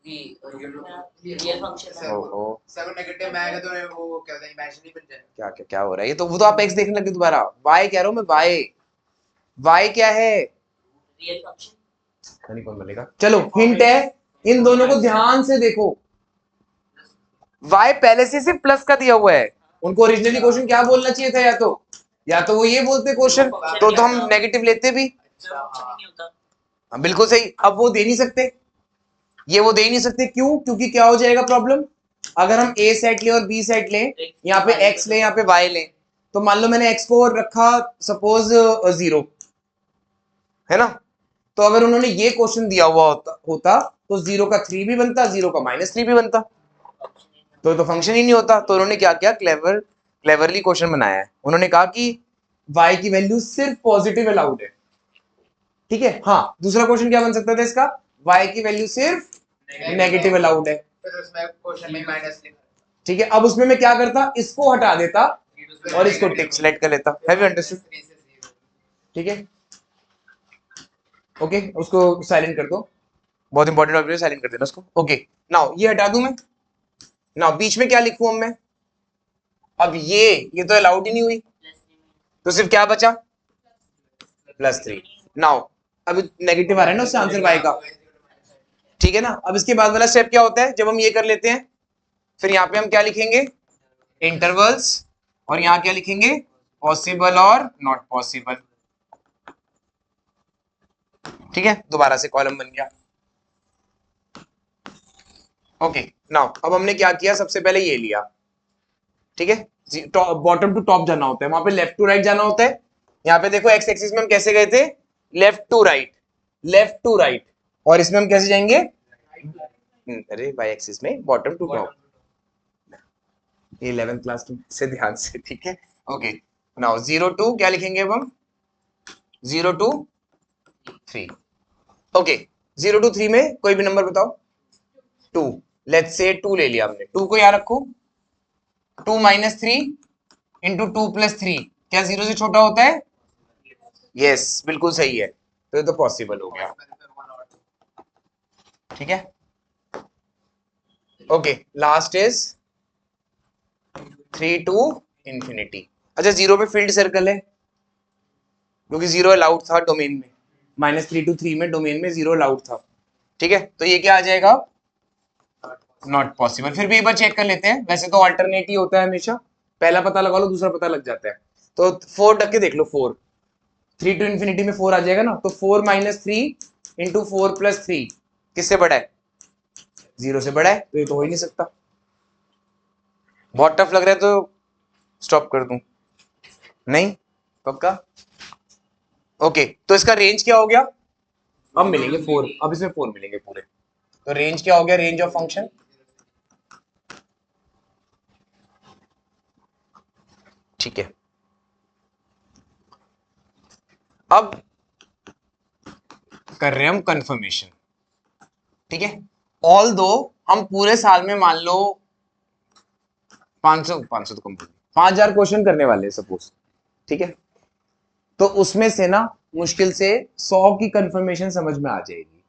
Speaker 2: क्योंकि रियल फंक्शन है।
Speaker 1: ओहो,
Speaker 3: सब नेगेटिव में आएगा तो वो क्या होता है, इमेजिनरी बन जाएगा।
Speaker 1: क्या क्या क्या हो रहा है? ये तो वो तो आप x देखने लगे दोबारा। y कह रहा हूं मैं, y क्या है?
Speaker 2: रियल फंक्शन
Speaker 1: नहीं कौन बोलेगा, चलो हिंट है, इन दोनों को ध्यान से देखो। y पहले से सिर्फ प्लस का दिया हुआ है, उनको ओरिजिनली क्वेश्चन क्या बोलना चाहिए था, या तो वो ये बोलते क्वेश्चन, तो हम नेगेटिव लेते भी।
Speaker 2: फंक्शन ही नहीं होता।
Speaker 1: हाँ, बिल्कुल सही। अब वो दे नहीं सकते, ये वो दे ही नहीं सकते, क्यों? क्योंकि क्या हो जाएगा प्रॉब्लम, अगर हम a सेट ले और b सेट ले, यहाँ पे x ले, यहाँ पे y ले, तो मान लो मैंने x को रखा सपोज 0, है ना, तो अगर उन्होंने ये क्वेश्चन दिया हुआ होता तो 0 का 3 भी बनता, 0 का -3 भी बनता, तो फंक्शन ही नहीं होता। तो उन्होंने क्या किया, क्लेवरली क्वेश्चन बनाया है। उन्होंने कहा कि y की वैल्यू सिर्फ पॉजिटिव अलाउड है, ठीक है। हाँ, दूसरा क्वेश्चन क्या बन सकता था इसका, y की वैल्यू सिर्फ नेगेटिव अलाउड है,
Speaker 3: फिर उसमें क्वेश्चन में माइनस लिखा।
Speaker 1: ठीक है। अब उसमें मैं क्या करता, इसको हटा देता और इसको टिक सेलेक्ट कर लेता। Have you understood? ठीक है, ओके, उसको साइलेंट कर दो, बहुत इंपॉर्टेंट ऑब्जेक्ट, साइलेंट कर देना उसको। ओके, नाउ ये हटा दूं मैं, नाउ बीच में क्या लिखूं अब मैं, अब ये तो अलाउड ही नहीं हुई, तो सिर्फ क्या बचा, +3। नाउ अब नेगेटिव आ रहा है ना उससे आंसर y का, ठीक है ना। अब इसके बाद वाला स्टेप क्या होता है, जब हम ये कर लेते हैं, फिर यहाँ पे हम क्या लिखेंगे, इंटरवल्स, और यहाँ क्या लिखेंगे, पॉसिबल और नॉट पॉसिबल, ठीक है। दोबारा से कॉलम बन गया। ओके, नाउ अब हमने क्या किया, सबसे पहले ये लिया, ठीक है, बॉटम टू टॉप जाना होता है, वहां पे लेफ्ट टू राइट जाना होता है। यहाँ पे देखो एक्स एक्सिस में हम कैसे गए थे, left to right, left to right, और इसमें हम कैसे जाएंगे, अरे वाई एक्सिस में bottom to top, 11th class से ध्यान से, ठीक है। ओके, नाउ 0 2 क्या लिखेंगे अब हम, 0 2 3। ओके, 0 2 3 में कोई भी नंबर बताओ, 2, लेट्स से 2 ले लिया हमने, 2 को यहाँ रखो, 2 - 3 इंटू 2 + 3 क्या 0 से छोटा होता है, यस बिल्कुल सही है, तो ये तो पॉसिबल हो गया, ठीक है। Okay, last is 3 to infinity। अच्छा, 0 पे फील्ड सर्कल है, क्योंकि 0 अलाउड था डोमेन में, -3 to 3 में डोमेन में 0 अलाउड था, ठीक है। तो ये क्या आ जाएगा, नॉट पॉसिबल। फिर भी एक बार चेक कर लेते हैं, वैसे तो अल्टरनेट ही होता है हमेशा, पहला पता लगा लो दूसरा पता लग जाता है, तो 4 ढक के देख लो, 4, 3 to infinity में 4 आ जाएगा ना, तो 4 - 3 इंटू 4 + 3 किससे बड़ा है, 0 से बड़ा है, तो ये तो हो ही नहीं सकता। बहुत टफ लग रहा है तो स्टॉप कर दूं, नहीं पक्का। ओके, तो इसका रेंज क्या हो गया, अब मिलेंगे 4, अब इसमें 4 मिलेंगे पूरे, तो रेंज क्या हो गया, रेंज ऑफ फंक्शन, ठीक है। अब कर रहे हैं हम कंफर्मेशन, ठीक है। ऑल दो हम पूरे साल में मान लो 500 तो कम, 5000 क्वेश्चन करने वाले हैं सपोज, ठीक है, तो उसमें से ना मुश्किल से 100 की कंफर्मेशन समझ में आ जाएगी,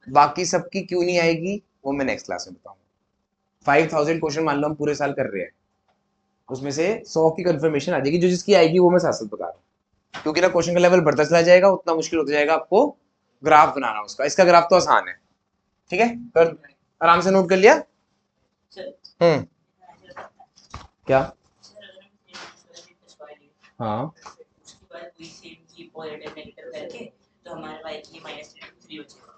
Speaker 1: बाकी सबकी क्यों नहीं आएगी वो मैं नेक्स्ट क्लास में बताऊंगा। 5000 क्वेश्चन मान लो हम पूरे साल कर रहे हैं, उसमें से 100 की कंफर्मेशन आ जाएगी, जो जिसकी आएगी वो मैं साथ साथ बता रहा हूँ, क्योंकि ना क्वेश्चन का लेवल बढ़ता चला जाएगा, उतना मुश्किल होता जाएगा आपको ग्राफ बनाना उसका। इसका ग्राफ तो आसान है, ठीक है, कर आराम से नोट कर लिया। क्या, हाँ
Speaker 2: उसके बाद वही सेम की पॉजिटिव नेगेटिव करके तो हमारे y की -3 to 3 बचेगा,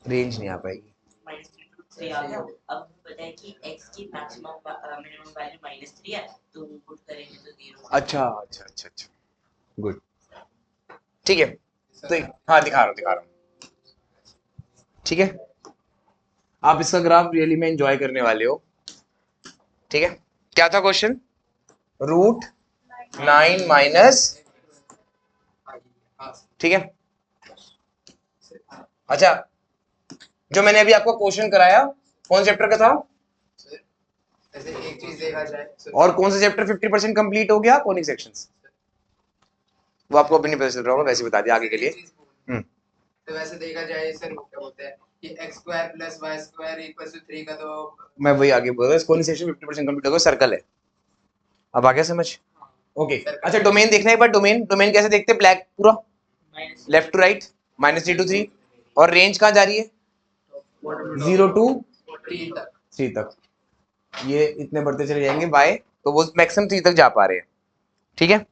Speaker 1: रेंज नहीं आ पाएगी,
Speaker 2: -3 to 3 आ गया। अब हमें पता है कि x की मैक्सिमम मिनिमम वैल्यू -3 है, तो वो पुट करेंगे तो 0।
Speaker 1: अच्छा, गुड, ठीक है। तो हाँ दिखा रहा हूँ, ठीक है, आप इसका ग्राफ रियली में एंजॉय करने वाले हो, ठीक है। क्या था क्वेश्चन, √9 - ठीक है। अच्छा, जो मैंने अभी आपको क्वेश्चन कराया कौन चैप्टर का था,
Speaker 3: ऐसे एक चीज देखा जाए
Speaker 1: और कौन सा चैप्टर 50% कंप्लीट हो गया, कॉनिक सेक्शंस, वो आपको अभी नहीं पता चल रहा होगा, वैसे बता दिया आगे के लिए।
Speaker 3: तो वैसे देखा जाए सर वो क्या बोलते हैं कि x² + y² = 3 का, तो
Speaker 1: मैं वही आगे बोल रहा हूँ, कॉनिक सेक्शन 50% कंप्लीट हो गया, सर्कल है, अब आ गया समझ, ओके। अच्छा, डोमेन देखना है एक बार, डोमेन कैसे देखते हैं, ब्लैक पूरा
Speaker 2: minus
Speaker 1: left to right, -3 to 3 और रेंज कहाँ जा रही है 0 to
Speaker 3: 3 तक
Speaker 1: 3 तक, ये इतने बढ़ते चले जाएंगे बाय, तो वो मैक्सिमम 3 तक जा पा रहे हैं, ठीक है।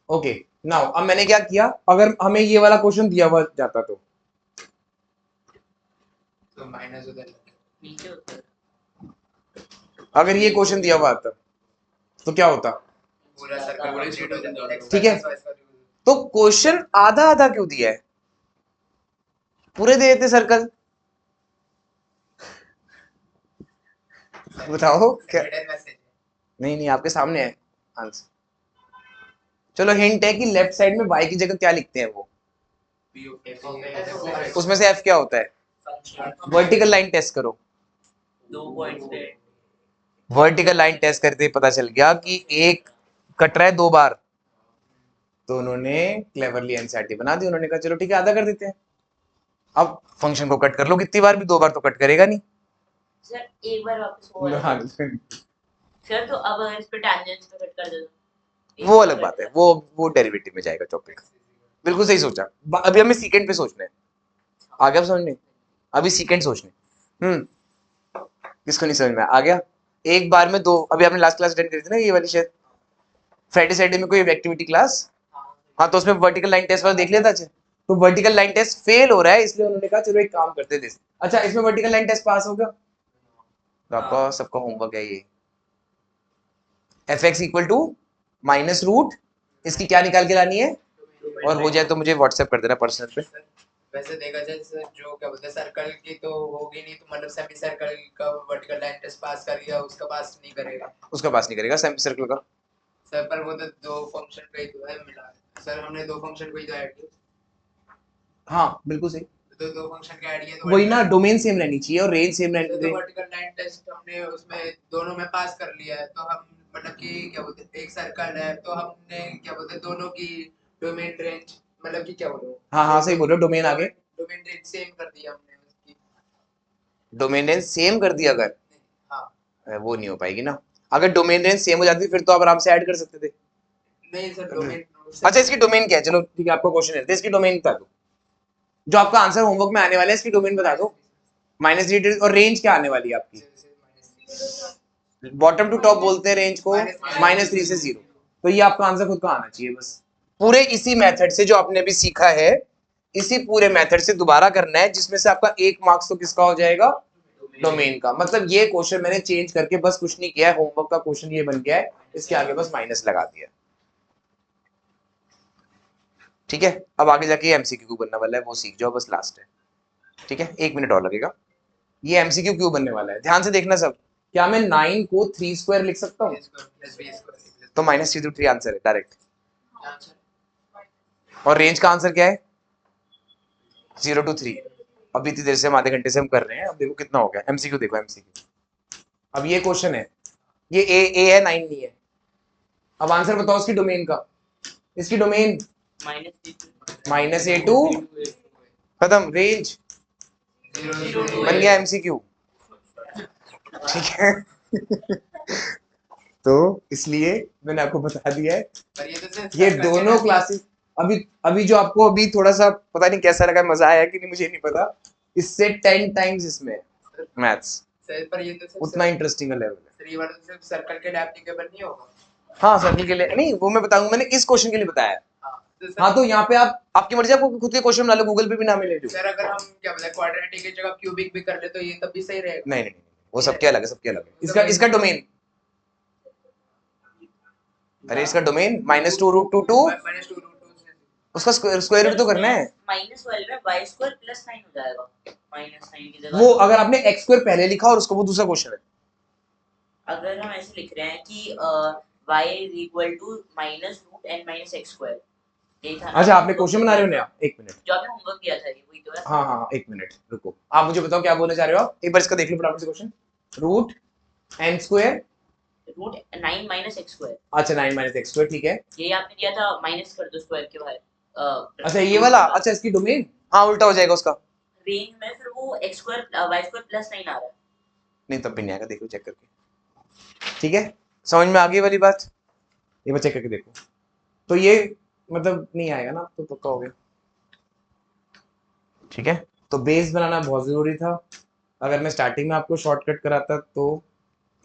Speaker 1: ओके नाउ अब मैंने क्या किया, अगर हमें ये वाला क्वेश्चन दिया हुआ जाता तो
Speaker 3: माइनस उधर
Speaker 2: नीचे उतर
Speaker 1: अगर ये क्वेश्चन दिया हुआ आता तो क्या होता,
Speaker 3: पूरा सर्कल कंप्लीट हो जाता।
Speaker 1: ठीक है। तो क्वेश्चन आधा आधा क्यों दिया है, पूरे दे देते सर्कल, बताओ क्या। नहीं नहीं आपके सामने है आंसर। चलो हिंट है कि लेफ्ट साइड में y की जगह क्या लिखते हैं वो, उसमें से f क्या होता है, वर्टिकल लाइन टेस्ट करो,
Speaker 2: 2 पॉइंट्स पे
Speaker 1: वर्टिकल लाइन टेस्ट करते ही पता चल गया कि एक कट रहा है 2 बार, तो उन्होंने क्लेवरली एनसीईआरटी बना दी, उन्होंने कहा चलो ठीक है आधा कर देते हैं। अब फंक्शन को कट कर लो कितनी बार भी, 2 बार तो कट करेगा नहीं।
Speaker 2: सर एक बार वापस वो वाला
Speaker 1: हाँ,
Speaker 2: सर तो अब अगर इस पे टैंजेंट्स पे कट कर दे तो
Speaker 1: वो अलग बात है, वो डेरिवेटिव में जाएगा टॉपिक। बिल्कुल सही सोचा, अभी हमें सीकेंड पे सोचना है, आ गया समझने, अभी सीकेंड सोचने। किसको नहीं समझ में आ गया, एक बार में 2, अभी आपने लास्ट क्लास अटेंड करी थी ना ये वाली शायद, फ्राइडे सैटरडे में कोई एक्टिविटी क्लास, हाँ तो उसमें वर्टिकल लाइन टेस्ट वाला देख लिया था। अच्छा तो वर्टिकल लाइन टेस्ट फेल हो रहा है, इसलिए उन्होंने कहा चलो एक काम करते थे। अच्छा इसमें वर्टिकल लाइन टेस्ट पास होगा तो आपका सबका होमवर्क है ये, fx equal to minus root, इसकी क्या निकाल के लानी है, और हो जाए तो मुझे व्हाट्सएप कर देना पर्सनल पे।
Speaker 3: वैसे देखा जाए सर, जो क्या बोलते हैं सर्कल की तो होगी नहीं, तो मतलब सेमी सर्कल का वर्टिकल लाइन टेस्ट पास कर गया, उसका पास नहीं करेगा,
Speaker 1: उसका पास नहीं करेगा सेमी सर्कल का।
Speaker 3: सर पर वो तो दो फंक्शन का ही तो है मिला, सर हमने दो फंक्शन को ही तो ऐड किया,
Speaker 1: हाँ बिल्कुल सही,
Speaker 3: तो दो फंक्शन का ऐड किया तो
Speaker 1: वही ना, डोमेन सेम रहनी चाहिए और रेंज सेम रहनी
Speaker 3: तो
Speaker 1: चाहिए।
Speaker 3: वर्टिकल लाइन टेस्ट हमने उसमें दोनों में पास कर लिया है, तो हम मतलब कि क्या बोलते हैं एक सर्कल है, तो हमने क्या बोलते हैं दोनों की डोमेन रेंज, मतलब कि क्या बोलो,
Speaker 1: हाँ हाँ सही बोल रहे हो, डोमेन आगे,
Speaker 3: डोमेन रेंज सेम कर दिया हमने उसकी,
Speaker 1: डोमेन रेंज सेम कर दिया अगर,
Speaker 3: हाँ
Speaker 1: वो नहीं हो पाएगी ना, अगर डोमेन रेंज सेम हो जाती फिर तो आप आराम से ऐड कर सकते थे।
Speaker 3: नहीं सर डोमेन,
Speaker 1: अच्छा इसकी डोमेन क्या है, चलो ठीक है आपका क्वेश्चन है, इसकी डोमेन बता दो, जो आपका आंसर होमवर्क में आने वाला है इसकी डोमेन बता दो, -3 और रेंज क्या आने वाली है आपकी, बॉटम टू टॉप बोलते हैं रेंज को, -3 से 0, तो ये आपका आंसर खुद का आना चाहिए बस। पूरे इसी मेथड से जो आपने अभी सीखा है, इसी पूरे मेथड से दोबारा करना है, जिसमें से आपका 1 मार्क्स तो किसका हो जाएगा, डोमेन का। मतलब ये क्वेश्चन मैंने चेंज करके बस कुछ नहीं किया है, होमवर्क का क्वेश्चन ये बन गया है, इसके आगे बस माइनस लगा दिया, ठीक है। अब आगे जाके एमसीक्यू बनने वाला है, वो सीख जाओ बस, लास्ट है, ठीक है 1 मिनट और लगेगा। ये एमसीक्यू क्यों बनने वाला है, ध्यान से देखना सब, क्या मैं 9 को 3 स्क्वायर लिख सकता हूँ, तो -3 to 3 आंसर है डायरेक्ट, और रेंज का आंसर क्या है 0 to 3। अभी इतनी देर से हम आधे घंटे से हम कर रहे हैं, अब देखो कितना हो गया। एमसीक्यू देखो, एमसीक्यू अब ये क्वेश्चन है, ये ए है 9 नहीं है, अब आंसर बताओ इसकी डोमेन का, इसकी डोमेन -a to खत्म, रेंज बन गया एमसीक्यू, ठीक है। तो इसलिए मैंने आपको बता दिया है,
Speaker 3: पर ये तो सिर्फ
Speaker 1: ये
Speaker 3: सर्कल
Speaker 1: दोनों
Speaker 3: के
Speaker 1: क्लासेस अभी अभी जो आपको अभी थोड़ा सा पता नहीं कैसा लगा, मजा आया कि नहीं मुझे नहीं पता, इससे 10 टाइम्स इसमें मैथ्स
Speaker 3: सर पर ये तो सिर्फ
Speaker 1: उतना इंटरेस्टिंग लेवल है।
Speaker 3: सर ये वाला तो सिर्फ सर्कल के लिए एप्लीकेबल नहीं होगा,
Speaker 1: हाँ सर्कल के लिए नहीं, वो मैं बताऊंगा, मैंने इस क्वेश्चन के लिए बताया।
Speaker 3: हाँ तो सर,
Speaker 1: हाँ तो यहाँ पे आप आपकी मर्जी, आपको खुद के क्वेश्चन बना लो, गूगल पे भी ना मिले जो।
Speaker 3: सर अगर हम क्या बोलते हैं क्वाड्रेटिक की जगह क्यूबिक भी कर ले तो ये तब भी सही रहेगा,
Speaker 1: नहीं नहीं नहीं, वो सबके अलग है, सबके अलग है। इसका इसका डोमेन, अरे इसका डोमेन -2 रूट 2 2,
Speaker 3: -2
Speaker 1: उसका स्क्वायर रूट तो करना है।
Speaker 2: माइनस वाले में y स्क्वायर प्लस 9 हो जाएगा, -9 की जगह
Speaker 1: वो अगर आपने x स्क्वायर पहले लिखा और उसका वो दूसरा क्वेश्चन है,
Speaker 2: अगर हम ऐसे लिख रहे हैं कि y is equal to minus root n minus x square, यही था ना?
Speaker 1: अच्छा आपने क्वेश्चन बना रहे हो नया, 1 मिनट,
Speaker 2: जो आपने होमवर्क किया था ये वही तो है।
Speaker 1: हाँ हाँ 1 मिनट रुको, आप मुझे बताओ क्या बोलना चाह रहे हो आप, एक बार इसका देख लो फटाफट से question, root n square,
Speaker 2: root 9 minus x square,
Speaker 1: अच्छा 9 माइनस x स्क्वायर, ठीक है।
Speaker 2: यही आपने दिया था, माइनस कर दो स्क्वायर के बाहर।
Speaker 1: अच्छा ये वाला, अच्छा इसकी डोमेन, हाँ उल्टा हो जाएगा उसका,
Speaker 2: रेंज में फिर वो x square y square plus 9 आ रहा है।
Speaker 1: नहीं तब भी नहीं आएगा, देखो चेक करके, ठीक है समझ में आ गई वाली बात, ये बार चेक करके देखो, तो ये मतलब नहीं आएगा ना, तो पक्का हो गया। ठीक है, तो बेस बनाना बहुत जरूरी था। अगर मैं स्टार्टिंग में आपको शॉर्टकट कराता तो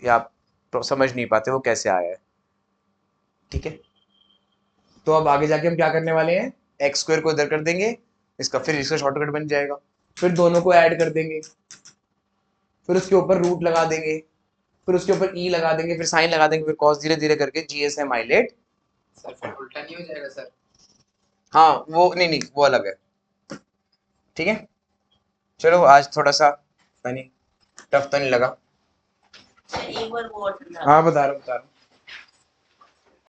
Speaker 1: ये आप समझ नहीं पाते वो कैसे आया है। ठीक है, तो अब आगे जाके हम क्या करने वाले हैं, एक्स स्क्वायर को इधर कर देंगे, इसका फिर इसका शॉर्टकट बन जाएगा, फिर दोनों को ऐड कर देंगे, फिर उसके ऊपर रूट लगा देंगे, फिर उसके ऊपर ई लगा देंगे, फिर साइन लगा देंगे, फिर कॉस, धीरे धीरे करके जीएसएम आइलेट।
Speaker 3: सर फिर उल्टा नहीं हो जाएगा सर?
Speaker 1: हाँ वो नहीं नहीं वो अलग है। ठीक है, चलो आज थोड़ा सा नहीं टफ तो नहीं लगा।
Speaker 2: सर एक बार वो और समझा
Speaker 1: हाँ बता रहा हूँ